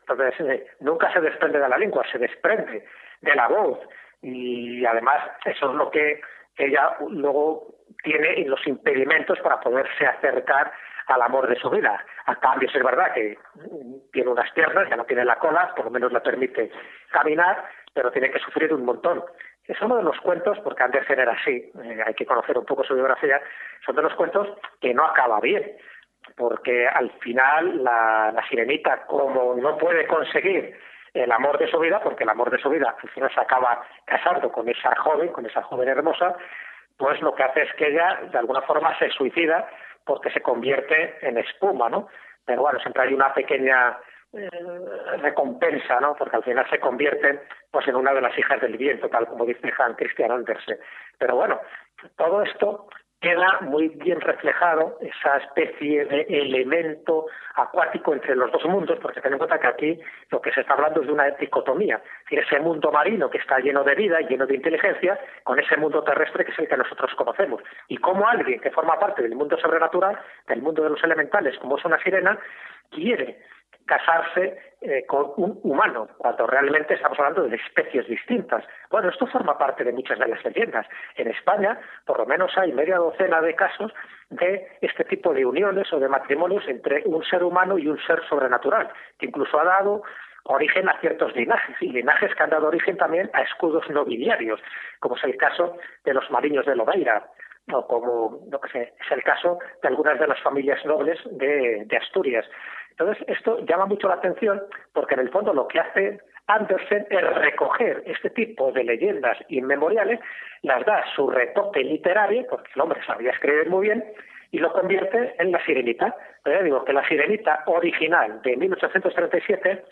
Entonces, nunca se desprende de la lengua, se desprende de la voz, y además eso es lo que ella luego tiene en los impedimentos para poderse acercar al amor de su vida. A cambio, es verdad que tiene unas piernas, ya no tiene la cola, por lo menos le permite caminar, pero tiene que sufrir un montón. Es uno de los cuentos, porque Andersen era así, hay que conocer un poco su biografía, son de los cuentos que no acaba bien, porque al final la sirenita, como no puede conseguir el amor de su vida, porque el amor de su vida al final se acaba casando con esa joven hermosa, pues lo que hace es que ella de alguna forma se suicida porque se convierte en espuma, ¿no? Pero bueno, siempre hay una pequeña recompensa, ¿no? Porque al final se convierte pues en una de las hijas del viento, tal como dice Hans Christian Andersen. Pero bueno, todo esto queda muy bien reflejado, esa especie de elemento acuático entre los dos mundos, porque ten en cuenta que aquí lo que se está hablando es de una dicotomía, es decir, ese mundo marino que está lleno de vida y lleno de inteligencia, con ese mundo terrestre que es el que nosotros conocemos. Y cómo alguien que forma parte del mundo sobrenatural, del mundo de los elementales, como es una sirena, quiere casarse con un humano, cuando realmente estamos hablando de especies distintas. Bueno, esto forma parte de muchas de las leyendas. En España, por lo menos hay media docena de casos de este tipo de uniones o de matrimonios entre un ser humano y un ser sobrenatural, que incluso ha dado origen a ciertos linajes, y linajes que han dado origen también a escudos nobiliarios, como es el caso de los Mariños de Lobeira, o como, es el caso de algunas de las familias nobles de Asturias. Entonces, esto llama mucho la atención porque en el fondo lo que hace Andersen es recoger este tipo de leyendas inmemoriales, las da su retoque literario, porque el hombre sabía escribir muy bien, y lo convierte en La Sirenita. Pero digo que La Sirenita original de 1837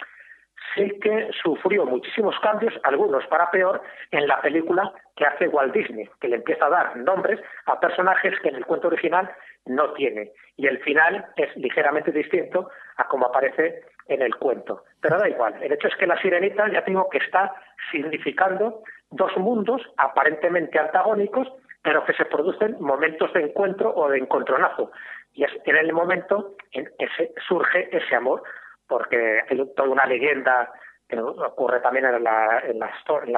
sí que sufrió muchísimos cambios, algunos para peor, en la película que hace Walt Disney, que le empieza a dar nombres a personajes que en el cuento original no tiene. Y el final es ligeramente distinto a como aparece en el cuento. Pero da igual, el hecho es que La Sirenita, ya digo que está significando dos mundos aparentemente antagónicos, pero que se producen momentos de encuentro o de encontronazo. Y es en el momento en que surge ese amor, porque hay toda una leyenda que ocurre también en la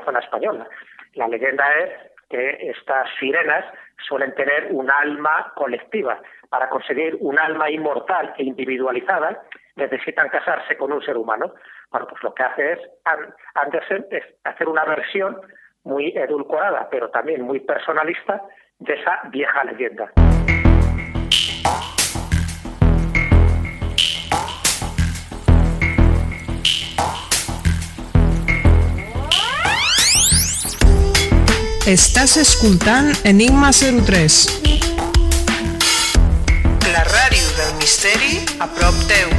zona española. La leyenda es que estas sirenas suelen tener un alma colectiva. Para conseguir un alma inmortal e individualizada necesitan casarse con un ser humano. Bueno, pues lo que hace Andersen es hacer una versión muy edulcorada, pero también muy personalista de esa vieja leyenda. Estàs escoltant Enigma 03. La ràdio del misteri a prop teu.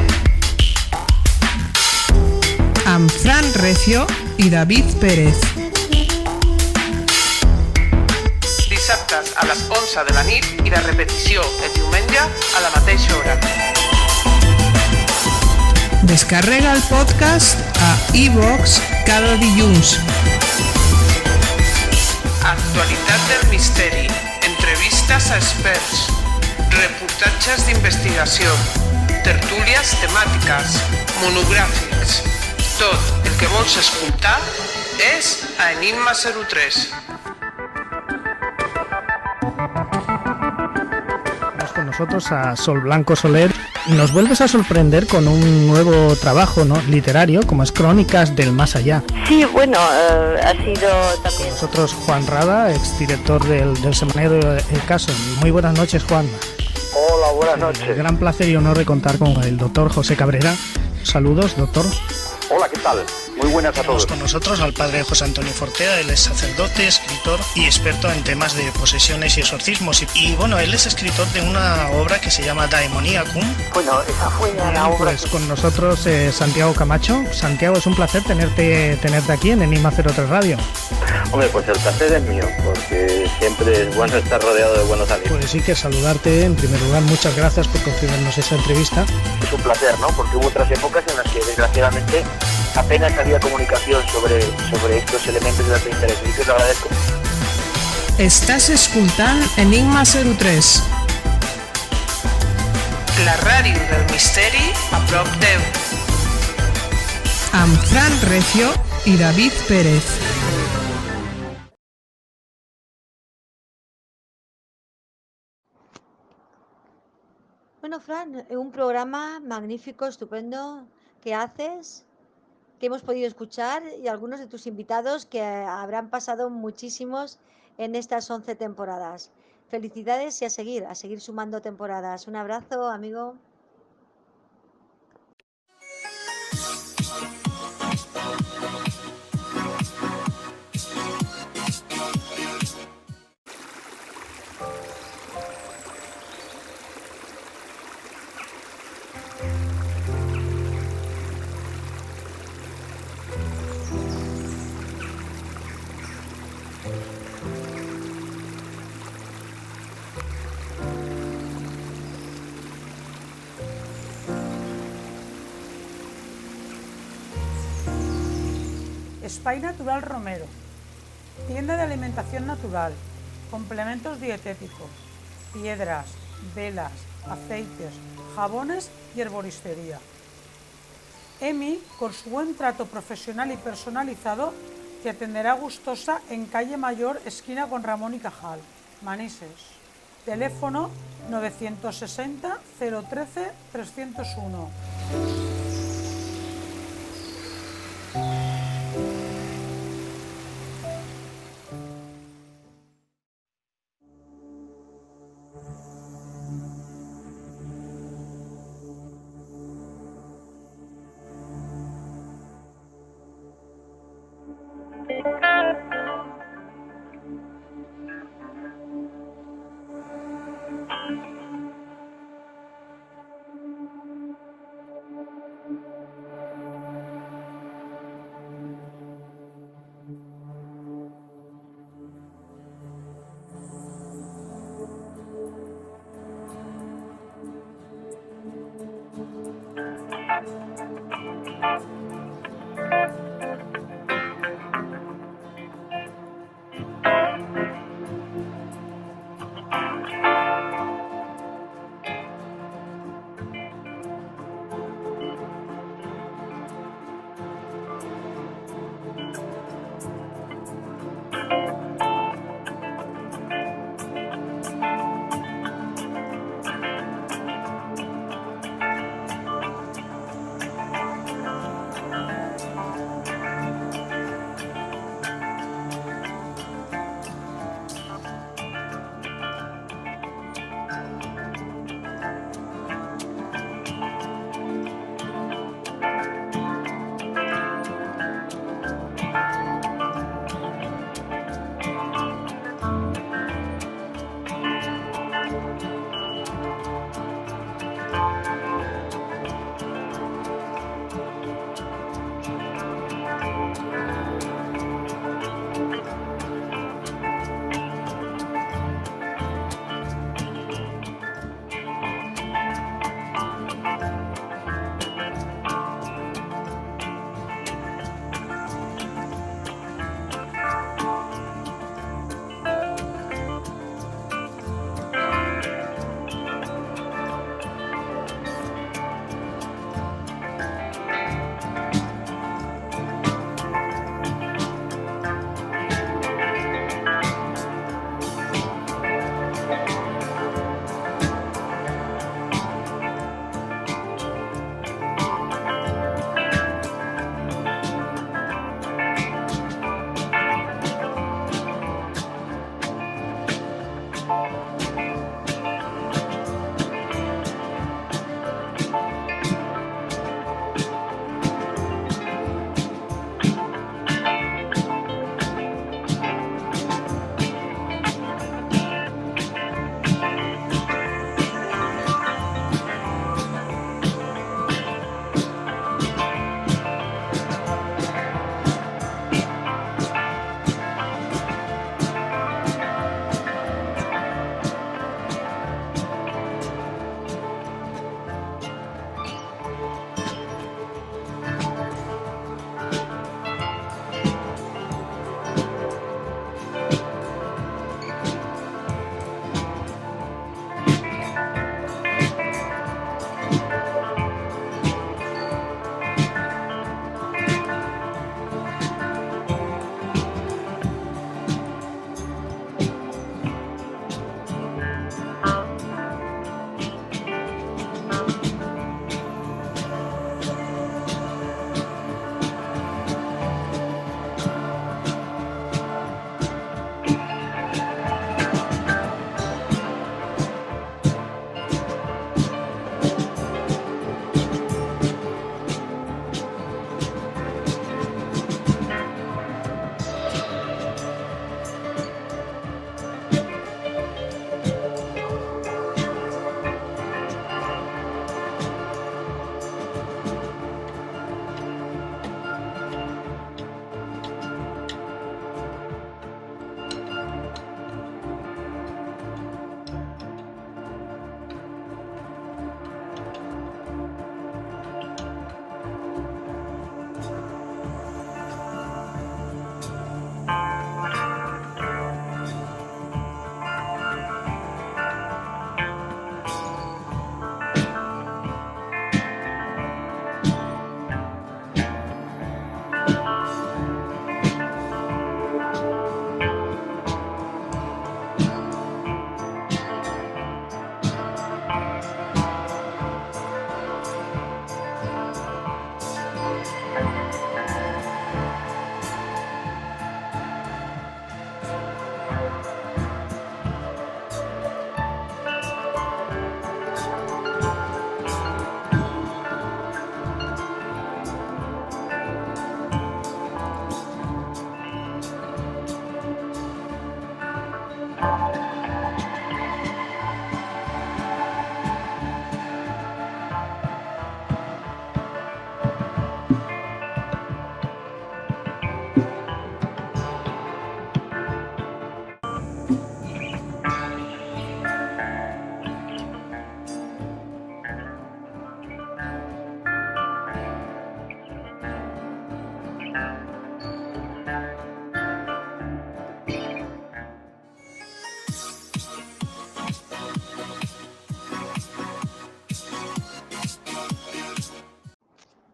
Amb Fran Recio i David Pérez. Dissabtes a les 11 de la nit i la repetició el diumenge a la mateixa hora. Descarrega el podcast a iVoox cada dilluns. Actualitat del misteri, entrevistes a experts, reportatges d'investigació, tertúlies temàtiques, monogràfics. Tot el que vols escoltar és a Enigma 03. Con nosotros a Sol Blanco Soler. Nos vuelves a sorprender con un nuevo trabajo, ¿no?, literario, como es Crónicas del Más Allá. Sí, bueno, ha sido también... Con nosotros Juan Rada, exdirector del semanario El Caso. Muy buenas noches, Juan. Hola, buenas noches. Gran placer y honor de contar con el doctor José Cabrera. Saludos, doctor. Hola, ¿qué tal? Muy buenas a todos. Con nosotros al padre José Antonio Fortea. Él es sacerdote, escritor y experto en temas de posesiones y exorcismos. Y bueno, él es escritor de una obra que se llama Daemoniacum. Bueno, esa fue la obra. Pues con nosotros Santiago Camacho. Santiago, es un placer tenerte aquí en Enigma 03 Radio. Hombre, pues el placer es mío, porque siempre es bueno estar rodeado de buenos amigos. Pues sí, que saludarte en primer lugar. Muchas gracias por concedernos esta entrevista. Es un placer, ¿no? Porque hubo otras épocas en las que desgraciadamente apenas había comunicación sobre estos elementos de alto interés, y te lo agradezco. Estàs escoltant Enigma 03. La ràdio del misteri a prop teu. Amb Fran Recio i David Pérez. Bueno, Fran, un programa magnífico, estupendo que haces, que hemos podido escuchar, y algunos de tus invitados que habrán pasado muchísimos en estas 11 temporadas. Felicidades y a seguir sumando temporadas. Un abrazo, amigo. Espai Natural Romero, tienda de alimentación natural, complementos dietéticos, piedras, velas, aceites, jabones y herboristería. Emi, con su buen trato profesional y personalizado, te atenderá gustosa en Calle Mayor, esquina con Ramón y Cajal, Manises. Teléfono 960 013 301.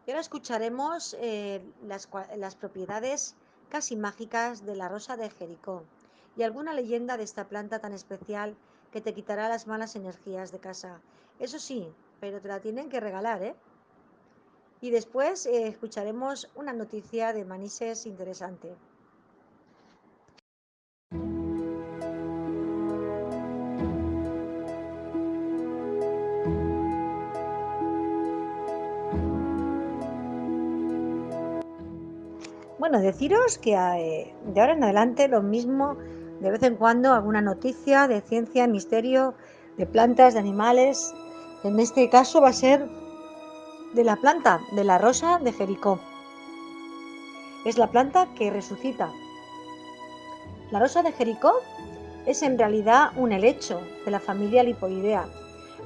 Y ahora escucharemos las propiedades casi mágicas de la rosa de Jericó y alguna leyenda de esta planta tan especial que te quitará las malas energías de casa. Eso sí, pero te la tienen que regalar, ¿eh? Y después escucharemos una noticia de Manises interesante. Bueno, deciros que de ahora en adelante lo mismo, de vez en cuando alguna noticia de ciencia, misterio, de plantas, de animales. En este caso va a ser de la planta, de la rosa de Jericó. Es la planta que resucita. La rosa de Jericó es en realidad un helecho de la familia Lipoidea,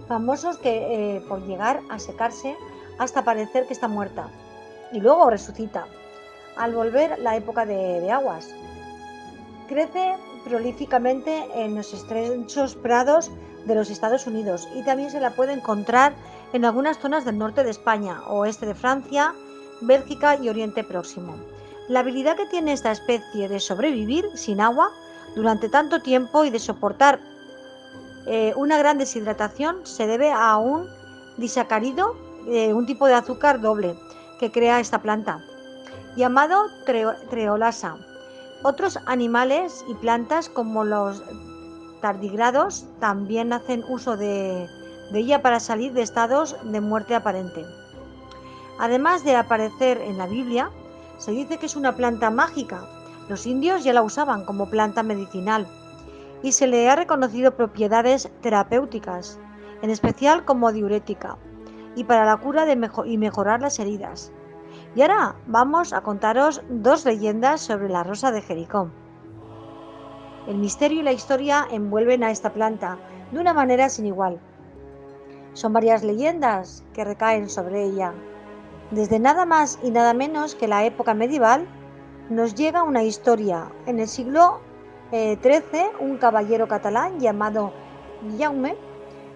famosos que por llegar a secarse hasta parecer que está muerta, y luego resucita al volver la época de aguas. Crece prolíficamente en los estrechos prados de los Estados Unidos y también se la puede encontrar en algunas zonas del norte de España, oeste de Francia, Bélgica y Oriente Próximo. La habilidad que tiene esta especie de sobrevivir sin agua durante tanto tiempo y de soportar una gran deshidratación se debe a un disacárido, un tipo de azúcar doble que crea esta planta, llamado treolasa. Otros animales y plantas como los tardígrados también hacen uso de ella para salir de estados de muerte aparente. Además de aparecer en la Biblia, se dice que es una planta mágica. Los indios ya la usaban como planta medicinal y se le ha reconocido propiedades terapéuticas, en especial como diurética y para la cura y mejorar las heridas. Y ahora vamos a contaros dos leyendas sobre la rosa de Jericó. El misterio y la historia envuelven a esta planta de una manera sin igual. Son varias leyendas que recaen sobre ella. Desde nada más y nada menos que la época medieval nos llega una historia. En el siglo XIII, un caballero catalán llamado Jaume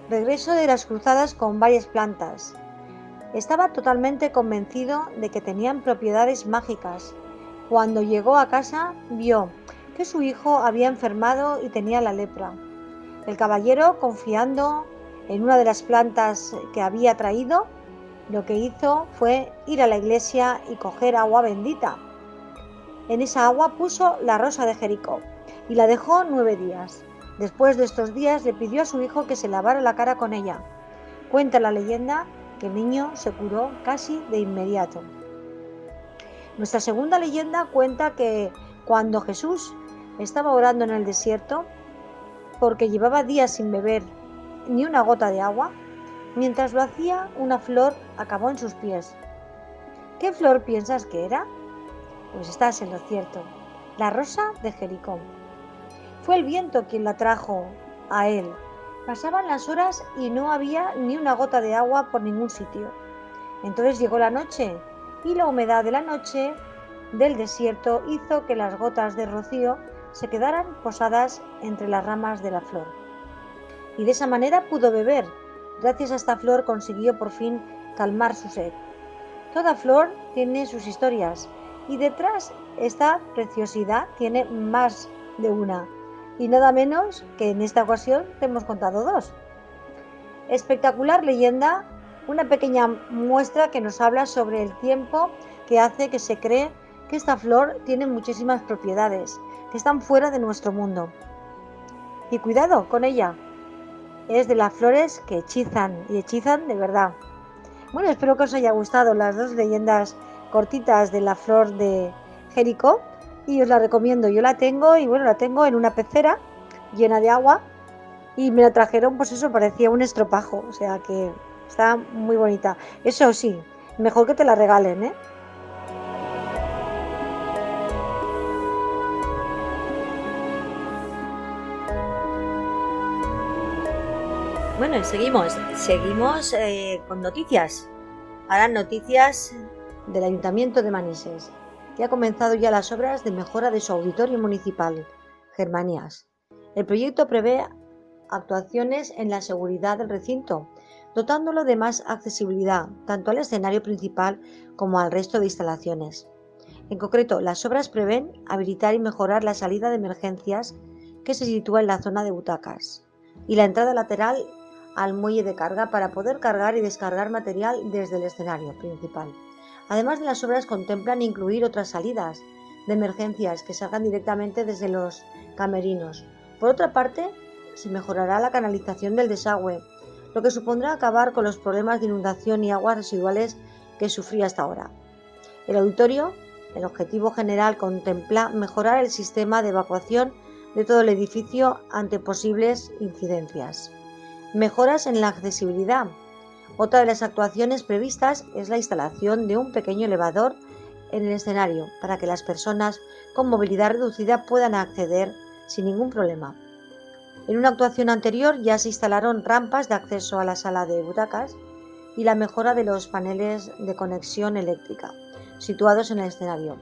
regresó de las cruzadas con varias plantas. Estaba totalmente convencido de que tenían propiedades mágicas. Cuando llegó a casa, vio que su hijo había enfermado y tenía la lepra. El caballero, confiando en una de las plantas que había traído, lo que hizo fue ir a la iglesia y coger agua bendita. En esa agua puso la rosa de Jericó y la dejó 9 días. Después de estos días le pidió a su hijo que se lavara la cara con ella. Cuenta la leyenda que el niño se curó casi de inmediato. Nuestra segunda leyenda cuenta que cuando Jesús estaba orando en el desierto, porque llevaba días sin beber ni una gota de agua, mientras lo hacía, una flor acabó en sus pies. ¿Qué flor piensas que era? Pues estás en lo cierto, la rosa de Jericó. Fue el viento quien la trajo a él. Pasaban las horas y no había ni una gota de agua por ningún sitio. Entonces llegó la noche y la humedad de la noche del desierto hizo que las gotas de rocío se quedaran posadas entre las ramas de la flor. Y de esa manera pudo beber. Gracias a esta flor consiguió por fin calmar su sed. Toda flor tiene sus historias y detrás esta preciosidad tiene más de una. Y nada menos que en esta ocasión te hemos contado 2. Espectacular leyenda, una pequeña muestra que nos habla sobre el tiempo que hace que se cree que esta flor tiene muchísimas propiedades que están fuera de nuestro mundo. Y cuidado con ella, es de las flores que hechizan y hechizan de verdad. Bueno, espero que os haya gustado las 2 leyendas cortitas de la flor de Jericó. Y os la recomiendo, yo la tengo y bueno, la tengo en una pecera llena de agua y me la trajeron, pues eso, parecía un estropajo, o sea que está muy bonita. Eso sí, mejor que te la regalen, ¿eh? Bueno, y seguimos con noticias. Ahora noticias del Ayuntamiento de Manises, que ha comenzado ya las obras de mejora de su auditorio municipal, Germanías. El proyecto prevé actuaciones en la seguridad del recinto, dotándolo de más accesibilidad tanto al escenario principal como al resto de instalaciones. En concreto, las obras prevén habilitar y mejorar la salida de emergencias que se sitúa en la zona de butacas y la entrada lateral al muelle de carga para poder cargar y descargar material desde el escenario principal. Además de las obras contemplan incluir otras salidas de emergencias que salgan directamente desde los camerinos. Por otra parte, se mejorará la canalización del desagüe, lo que supondrá acabar con los problemas de inundación y aguas residuales que sufría hasta ahora. El auditorio, el objetivo general contempla mejorar el sistema de evacuación de todo el edificio ante posibles incidencias. Mejoras en la accesibilidad. Otra de las actuaciones previstas es la instalación de un pequeño elevador en el escenario para que las personas con movilidad reducida puedan acceder sin ningún problema. En una actuación anterior ya se instalaron rampas de acceso a la sala de butacas y la mejora de los paneles de conexión eléctrica situados en el escenario.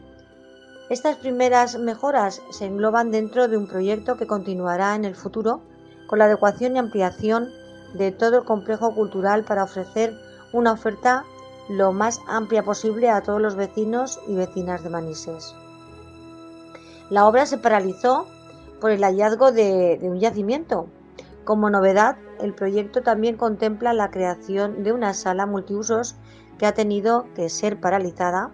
Estas primeras mejoras se engloban dentro de un proyecto que continuará en el futuro con la adecuación y ampliación de todo el complejo cultural para ofrecer una oferta lo más amplia posible a todos los vecinos y vecinas de Manises. La obra se paralizó por el hallazgo de un yacimiento. Como novedad, el proyecto también contempla la creación de una sala multiusos que ha tenido que ser paralizada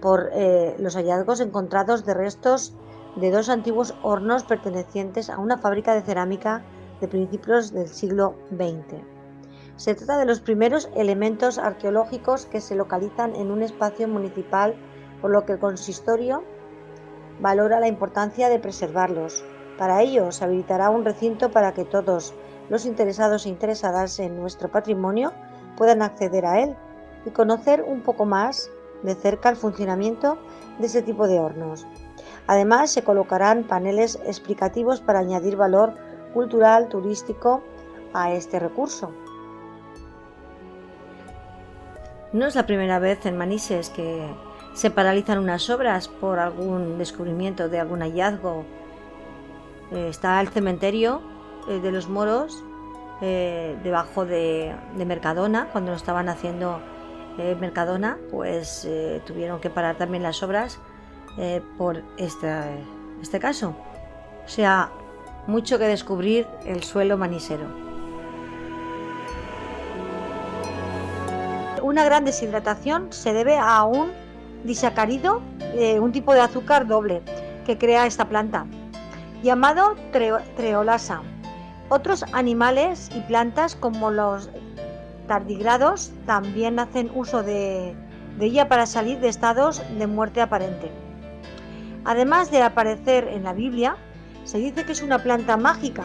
por los hallazgos encontrados de restos de 2 antiguos hornos pertenecientes a una fábrica de cerámica de principios del siglo XX. Se trata de los primeros elementos arqueológicos que se localizan en un espacio municipal, por lo que el consistorio valora la importancia de preservarlos. Para ello, se habilitará un recinto para que todos los interesados e interesadas en nuestro patrimonio puedan acceder a él y conocer un poco más de cerca el funcionamiento de ese tipo de hornos. Además, se colocarán paneles explicativos para añadir valor cultural, turístico a este recurso. No es la primera vez en Manises que se paralizan unas obras por algún descubrimiento de algún hallazgo. Está el cementerio de los moros debajo de Mercadona. Cuando lo estaban haciendo Mercadona, pues tuvieron que parar también las obras por este caso. O sea, mucho que descubrir el suelo manisero. Una gran deshidratación se debe a un disacárido, un tipo de azúcar doble que crea esta planta, llamado treolasa. Otros animales y plantas como los tardígrados también hacen uso de ella para salir de estados de muerte aparente. Además de aparecer en la Biblia, se dice que es una planta mágica.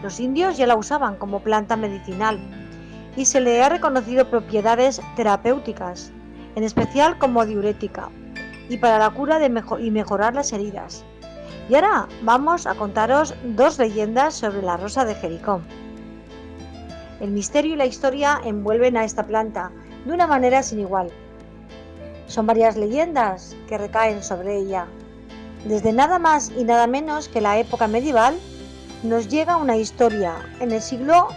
Los indios ya la usaban como planta medicinal y se le ha reconocido propiedades terapéuticas, en especial como diurética y para la cura y mejorar las heridas. Y ahora vamos a contaros 2 leyendas sobre la rosa de Jericó. El misterio y la historia envuelven a esta planta de una manera sin igual. Son varias leyendas que recaen sobre ella. Desde nada más y nada menos que la época medieval nos llega una historia. En el siglo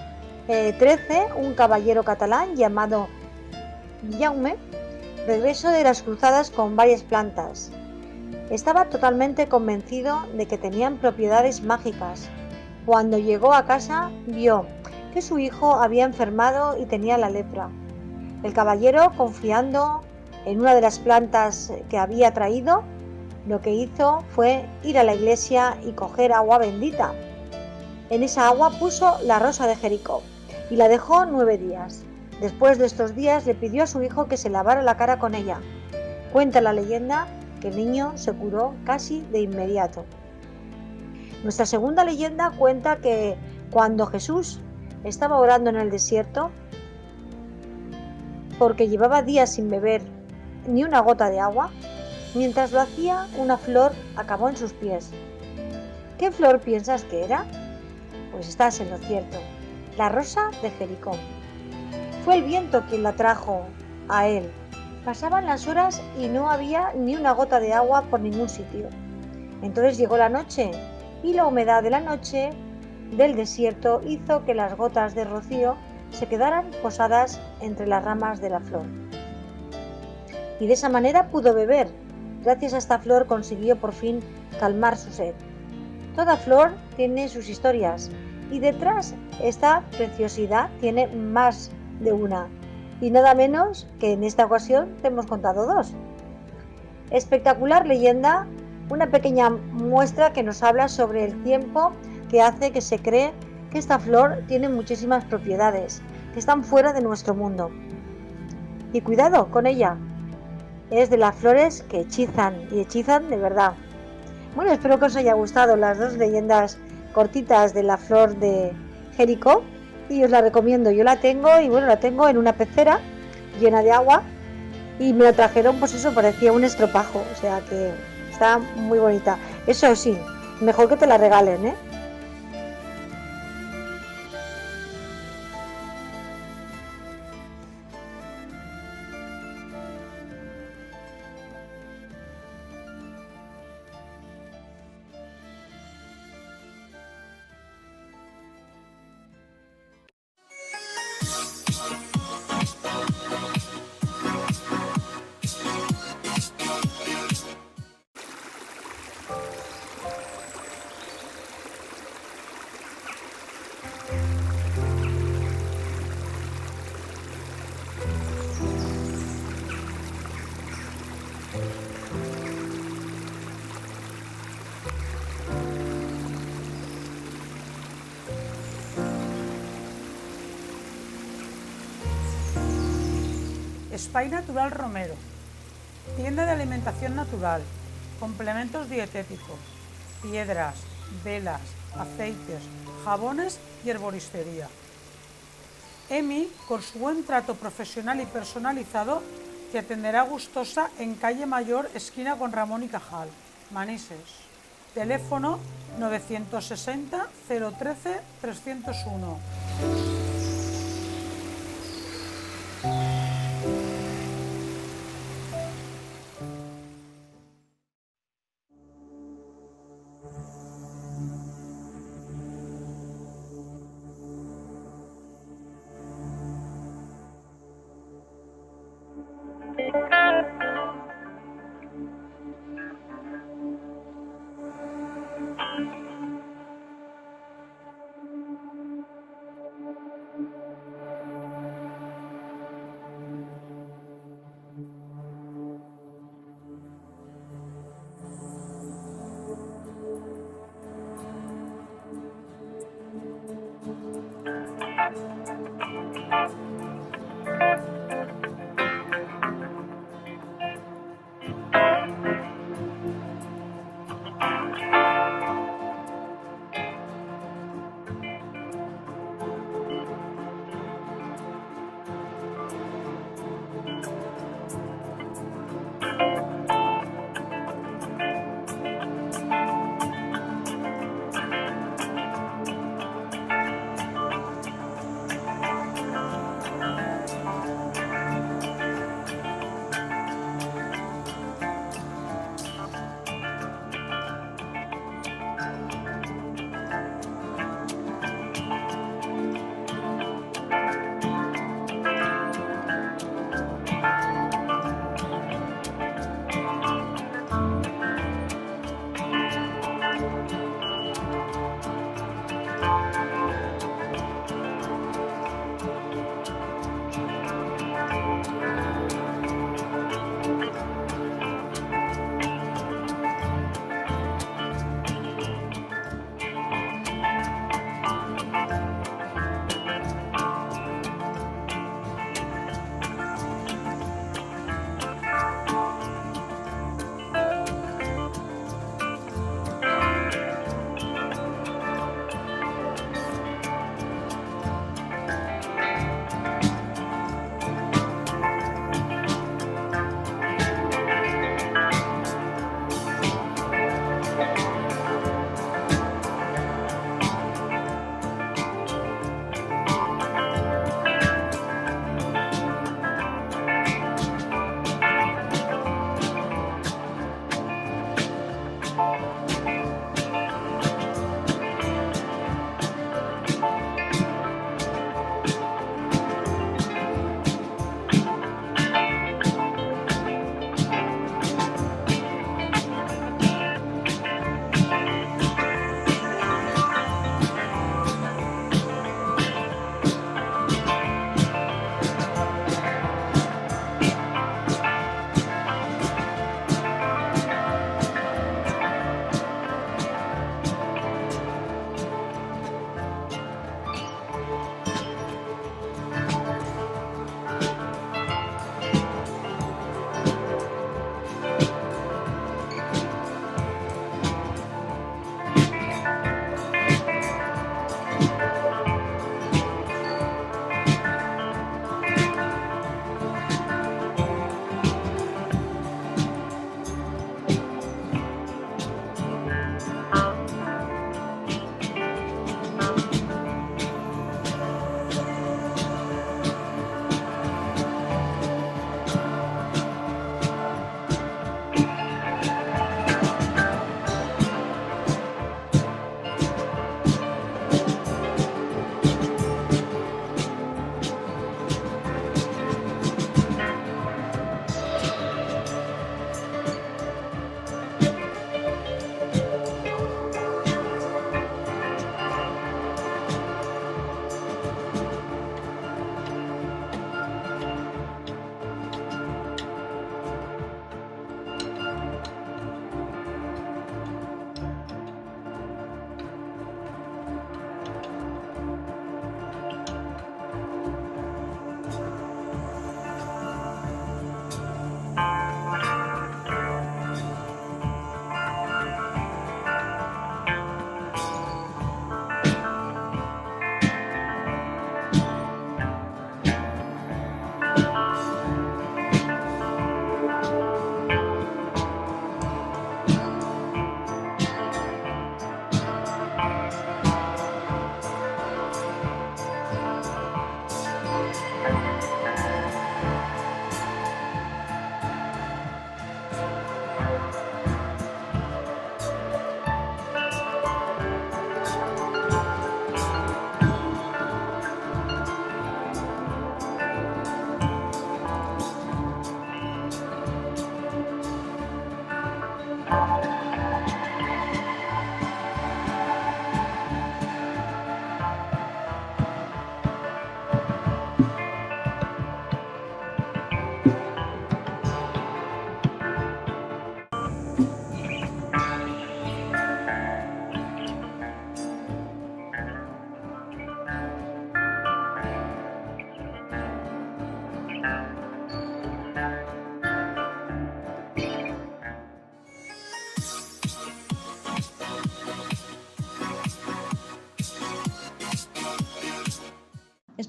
XIII, un caballero catalán llamado Jaume regresó de las cruzadas con varias plantas. Estaba totalmente convencido de que tenían propiedades mágicas. Cuando llegó a casa, vio que su hijo había enfermado y tenía la lepra. El caballero, confiando en una de las plantas que había traído, lo que hizo fue ir a la iglesia y coger agua bendita. En esa agua puso la rosa de Jericó y la dejó 9 días. Después de estos días le pidió a su hijo que se lavara la cara con ella. Cuenta la leyenda que el niño se curó casi de inmediato. Nuestra segunda leyenda cuenta que cuando Jesús estaba orando en el desierto, porque llevaba días sin beber ni una gota de agua, mientras lo hacía, una flor acabó en sus pies. ¿Qué flor piensas que era? Pues estás en lo cierto, la rosa de Jericó. Fue el viento quien la trajo a él. Pasaban las horas y no había ni una gota de agua por ningún sitio. Entonces llegó la noche y la humedad de la noche del desierto hizo que las gotas de rocío se quedaran posadas entre las ramas de la flor. Y de esa manera pudo beber. Gracias a esta flor consiguió por fin calmar su sed. Toda flor tiene sus historias y detrás esta preciosidad tiene más de una. Y nada menos que en esta ocasión te hemos contado dos. Espectacular leyenda, una pequeña muestra que nos habla sobre el tiempo que hace que se cree que esta flor tiene muchísimas propiedades que están fuera de nuestro mundo. Y cuidado con ella, es de las flores que hechizan y hechizan de verdad. Bueno, espero que os haya gustado las dos leyendas cortitas de la flor de Jericó y os la recomiendo. Yo la tengo y bueno, la tengo en una pecera llena de agua y me la trajeron, pues eso, parecía un estropajo, o sea que está muy bonita. Eso sí, mejor que te la regalen, ¿eh? Espai Natural Romero, tienda de alimentación natural, complementos dietéticos, piedras, velas, aceites, jabones y herboristería. EMI, con su buen trato profesional y personalizado, te atenderá gustosa en Calle Mayor, esquina con Ramón y Cajal, Manises. Teléfono 960 013 301.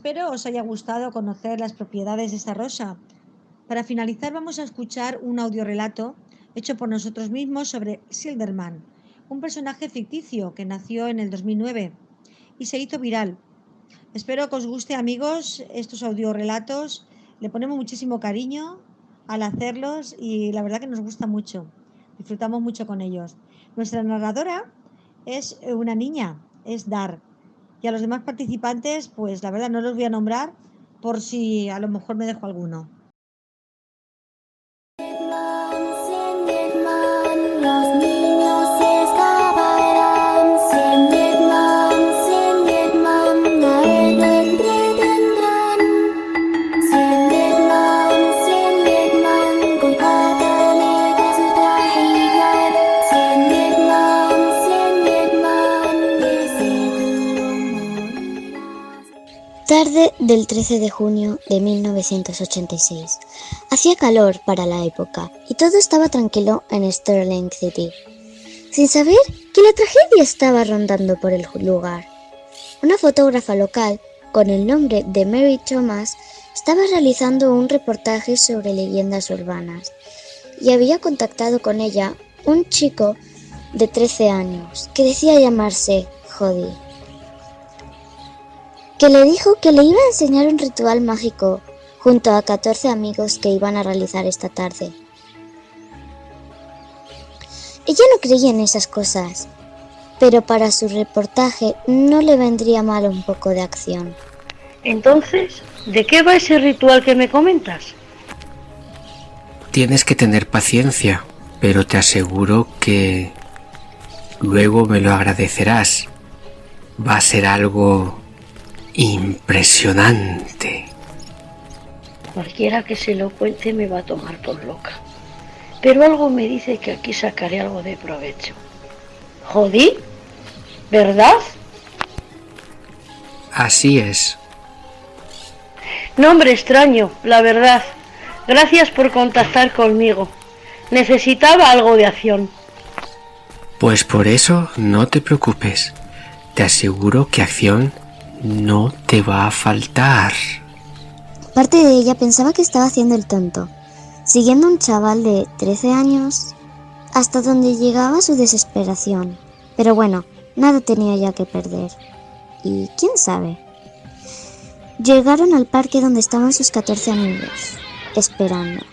Espero os haya gustado conocer las propiedades de esta rosa. Para finalizar vamos a escuchar un audiorelato hecho por nosotros mismos sobre Silderman, un personaje ficticio que nació en el 2009 y se hizo viral. Espero que os guste, amigos, estos audiorelatos. Le ponemos muchísimo cariño al hacerlos y la verdad que nos gusta mucho. Disfrutamos mucho con ellos. Nuestra narradora es una niña, es Dar. Y a los demás participantes, pues la verdad no los voy a nombrar por si a lo mejor me dejo alguno. Tarde del 13 de junio de 1986. Hacía calor para la época y todo estaba tranquilo en Sterling City, sin saber que la tragedia estaba rondando por el lugar. Una fotógrafa local, con el nombre de Mary Thomas, estaba realizando un reportaje sobre leyendas urbanas y había contactado con ella un chico de 13 años que decía llamarse Jody, que le dijo que le iba a enseñar un ritual mágico junto a 14 amigos que iban a realizar esta tarde. Ella no creía en esas cosas, pero para su reportaje no le vendría mal un poco de acción. Entonces, ¿de qué va ese ritual que me comentas? Tienes que tener paciencia, pero te aseguro que luego me lo agradecerás. Va a ser algo impresionante. Cualquiera que se lo cuente me va a tomar por loca, pero algo me dice que aquí sacaré algo de provecho. ¿Jodí? ¿Verdad? Así es. Nombre extraño, la verdad. Gracias por contactar conmigo. Necesitaba algo de acción. Pues por eso no te preocupes. Te aseguro que acción no te va a faltar. Parte de ella pensaba que estaba haciendo el tonto, siguiendo a un chaval de 13 años, hasta donde llegaba su desesperación. Pero bueno, nada tenía ya que perder. Y quién sabe. Llegaron al parque donde estaban sus 14 amigos, esperando.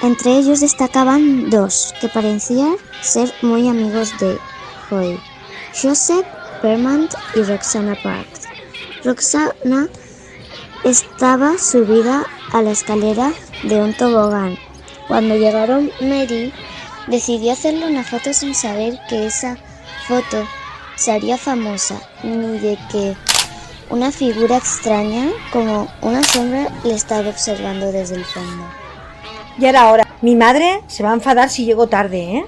Entre ellos destacaban dos que parecían ser muy amigos de Joey: Joseph Permant y Roxana Parks. Roxana estaba subida a la escalera de un tobogán. Cuando llegaron, Mary decidió hacerle una foto sin saber que esa foto se haría famosa, ni de que una figura extraña como una sombra le estaba observando desde el fondo. Ya era hora. Mi madre se va a enfadar si llego tarde, ¿eh?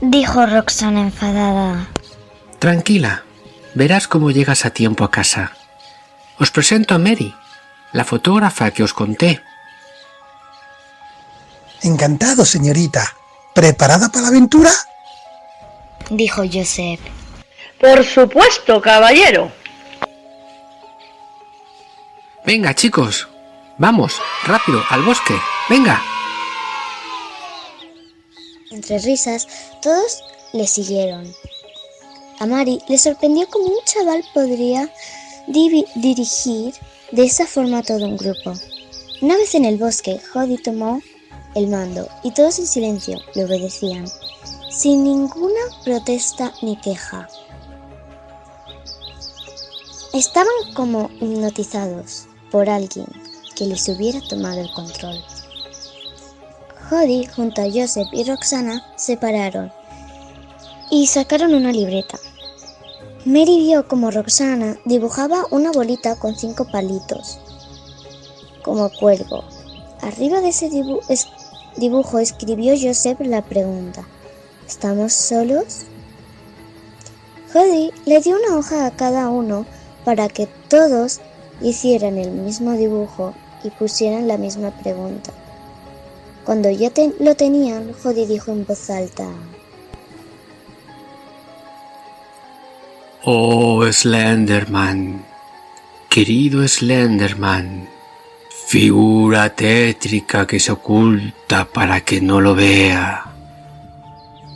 Dijo Roxana enfadada. Tranquila, verás cómo llegas a tiempo a casa. Os presento a Mary, la fotógrafa que os conté. Encantado, señorita. ¿Preparada para la aventura? Dijo Joseph. Por supuesto, caballero. Venga, chicos, vamos, rápido, al bosque, venga. Entre risas, todos le siguieron. A Mary le sorprendió cómo un chaval podría dirigir de esa forma a todo un grupo. Una vez en el bosque, Jody tomó el mando y todos en silencio le obedecían, sin ninguna protesta ni queja. Estaban como hipnotizados por alguien que les hubiera tomado el control. Jody junto a Joseph y Roxana se pararon y sacaron una libreta. Mary vio como Roxana dibujaba una bolita con 5 palitos como cuervo. Arriba de ese dibujo escribió Joseph la pregunta: ¿estamos solos? Jody le dio una hoja a cada uno para que todos hicieran el mismo dibujo y pusieran la misma pregunta. Cuando ya lo tenían, Jody dijo en voz alta: Oh, Slenderman, Querido Slenderman, figura tétrica que se oculta para que no lo vea.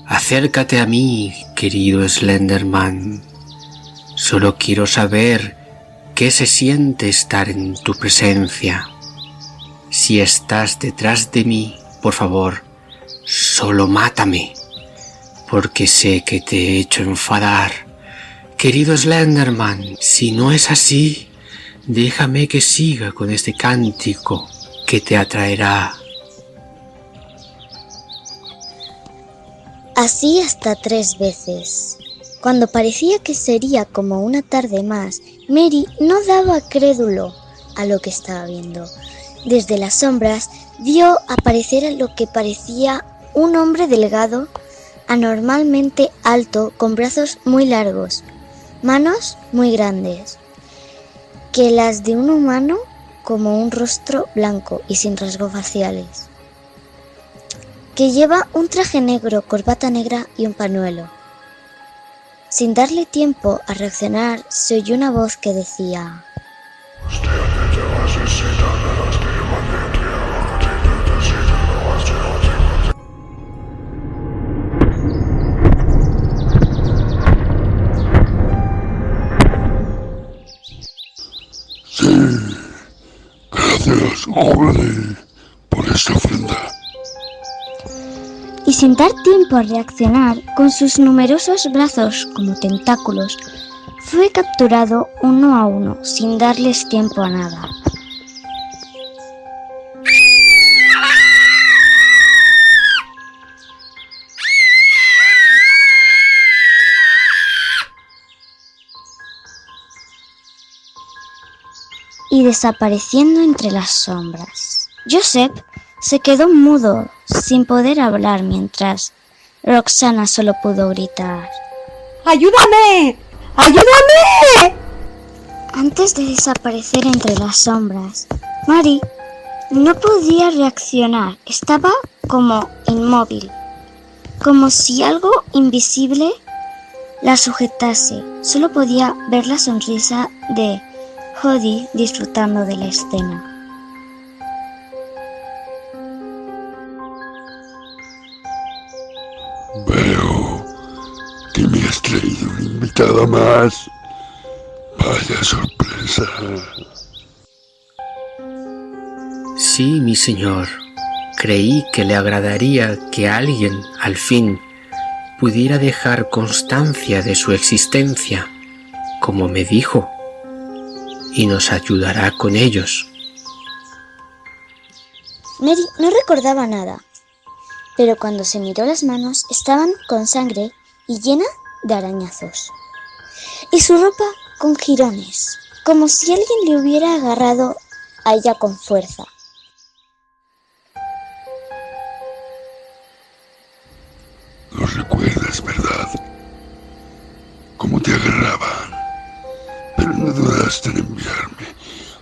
Acércate a mí, querido Slenderman. Solo quiero saber qué se siente estar en tu presencia. Si estás detrás de mí, por favor, solo mátame, porque sé que te he hecho enfadar. Querido Slenderman, si no es así, déjame que siga con este cántico que te atraerá. Así hasta 3 veces. Cuando parecía que sería como una tarde más, Mary no daba crédulo a lo que estaba viendo. Desde las sombras vio aparecer a lo que parecía un hombre delgado, anormalmente alto, con brazos muy largos, manos muy grandes, que las de un humano, como un rostro blanco y sin rasgos faciales, que lleva un traje negro, corbata negra y un pañuelo. Sin darle tiempo a reaccionar, se oyó una voz que decía: Sí, gracias, joven, por esta ofrenda. Y sin dar tiempo a reaccionar, con sus numerosos brazos como tentáculos, fue capturado uno a uno, sin darles tiempo a nada. Y desapareciendo entre las sombras. Joseph se quedó mudo, sin poder hablar, mientras Roxana solo pudo gritar: ¡Ayúdame! ¡Ayúdame! Antes de desaparecer entre las sombras, Mary no podía reaccionar. Estaba como inmóvil, como si algo invisible la sujetase. Solo podía ver la sonrisa de Jody disfrutando de la escena. Veo que me has traído una invitada más. Vaya sorpresa. Sí, mi señor. Creí que le agradaría que alguien, al fin, pudiera dejar constancia de su existencia, como me dijo, y nos ayudará con ellos. Mary no recordaba nada, pero cuando se miró las manos estaban con sangre y llena de arañazos, y su ropa con jirones, como si alguien le hubiera agarrado a ella con fuerza. Lo recuerdas, ¿verdad? Cómo te agarraban, pero no dudaste en enviarme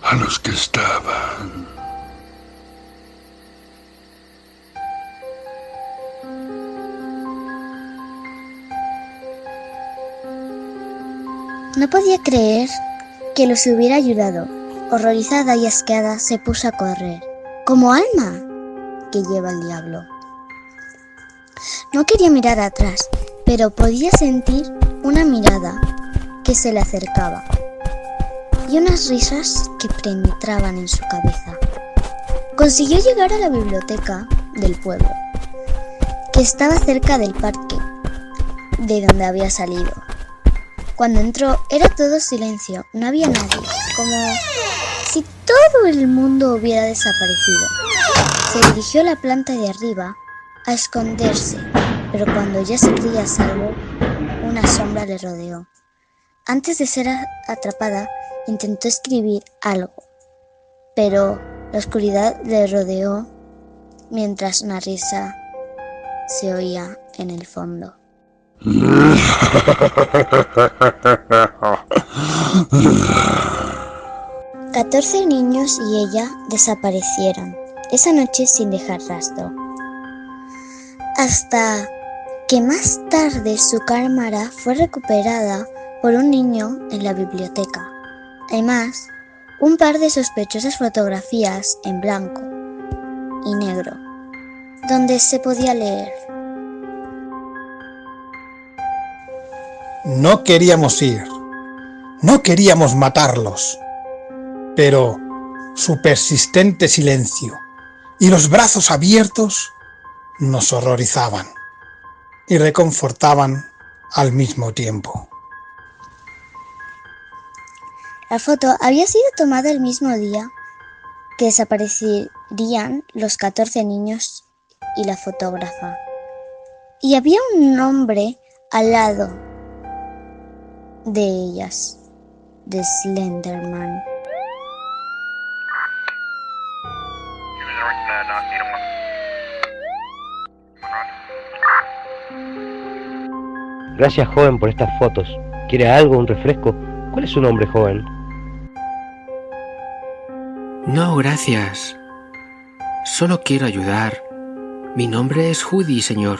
a los que estaban. No podía creer que los hubiera ayudado. Horrorizada y asqueada, se puso a correr, como alma que lleva el diablo. No quería mirar atrás, pero podía sentir una mirada que se le acercaba y unas risas que penetraban en su cabeza. Consiguió llegar a la biblioteca del pueblo, que estaba cerca del parque de donde había salido. Cuando entró era todo silencio, no había nadie, como si todo el mundo hubiera desaparecido. Se dirigió a la planta de arriba a esconderse, pero cuando ya se creía a salvo, una sombra le rodeó. Antes de ser atrapada, intentó escribir algo, pero la oscuridad le rodeó mientras una risa se oía en el fondo. 14 niños y ella desaparecieron esa noche sin dejar rastro. Hasta que más tarde su cámara fue recuperada por un niño en la biblioteca. Además, un par de sospechosas fotografías en blanco y negro, donde se podía leer: No queríamos ir, no queríamos matarlos, pero su persistente silencio y los brazos abiertos nos horrorizaban y reconfortaban al mismo tiempo. La foto había sido tomada el mismo día que desaparecerían los 14 niños y la fotógrafa. Y había un hombre al lado de ellas, de Slenderman. Gracias, joven, por estas fotos. ¿Quiere algo, un refresco? ¿Cuál es su nombre, joven? No, gracias. Solo quiero ayudar. Mi nombre es Judy, señor.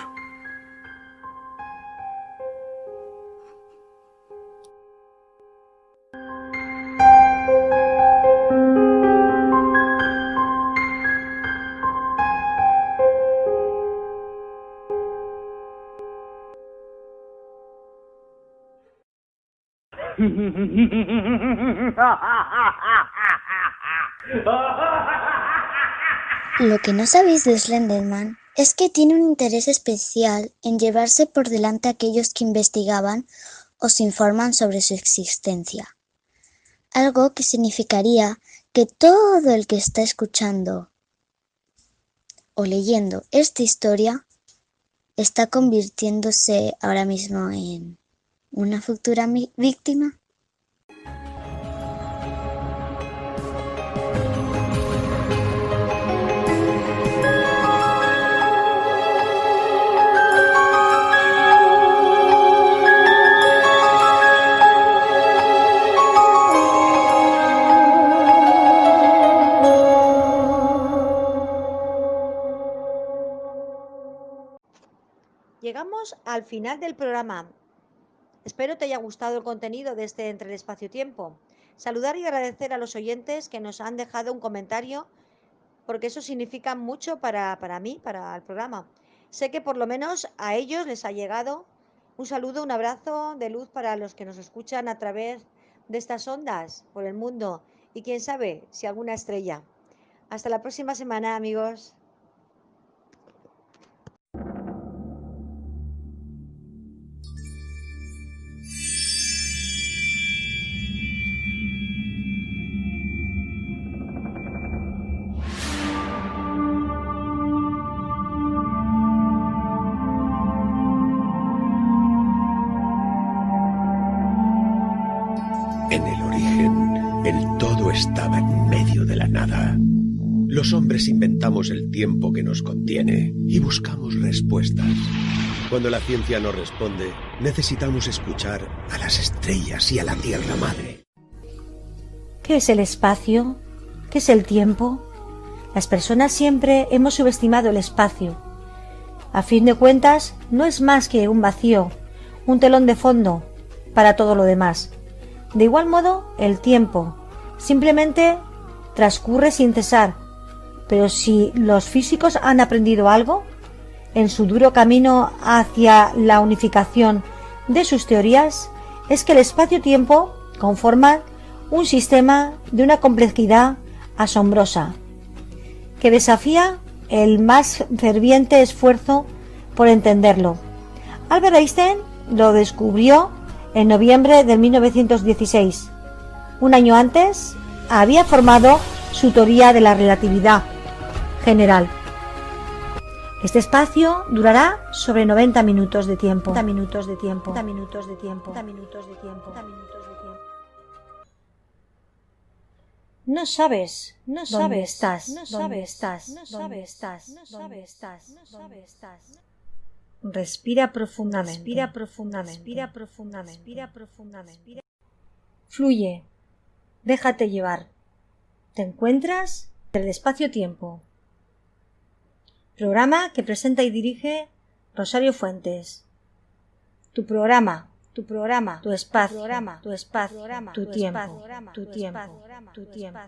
Lo que no sabéis de Slenderman es que tiene un interés especial en llevarse por delante a aquellos que investigaban o se informan sobre su existencia. Algo que significaría que todo el que está escuchando o leyendo esta historia está convirtiéndose ahora mismo en una futura víctima. Llegamos al final del programa. Espero te haya gustado el contenido de este Entre el Espacio-Tiempo. Saludar y agradecer a los oyentes que nos han dejado un comentario, porque eso significa mucho para mí, para el programa. Sé que por lo menos a ellos les ha llegado un saludo, un abrazo de luz para los que nos escuchan a través de estas ondas por el mundo y quién sabe si alguna estrella. Hasta la próxima semana, amigos. En el origen, el todo estaba en medio de la nada. Los hombres inventamos el tiempo que nos contiene y buscamos respuestas. Cuando la ciencia no responde, necesitamos escuchar a las estrellas y a la Tierra Madre. ¿Qué es el espacio? ¿Qué es el tiempo? Las personas siempre hemos subestimado el espacio. A fin de cuentas, no es más que un vacío, un telón de fondo para todo lo demás. De igual modo, el tiempo simplemente transcurre sin cesar, pero si los físicos han aprendido algo en su duro camino hacia la unificación de sus teorías, es que el espacio-tiempo conforma un sistema de una complejidad asombrosa, que desafía el más ferviente esfuerzo por entenderlo. Albert Einstein lo descubrió en noviembre de 1916. Un año antes había formado su teoría de la relatividad general. Este espacio durará sobre 90 minutos de tiempo. 90 minutos de tiempo. 90 minutos de tiempo. 90 minutos de tiempo. 90 minutos de tiempo. No sabes dónde estás. No sabes dónde estás. Respira profundamente. Respira profundamente. Respira profundamente. Respira profundamente. Fluye. Déjate llevar. Te encuentras en el espacio-tiempo. Programa que presenta y dirige Rosario Fuentes. Tu programa, tu programa, tu espacio, tu espacio, tu tiempo, tu tiempo, tu tiempo.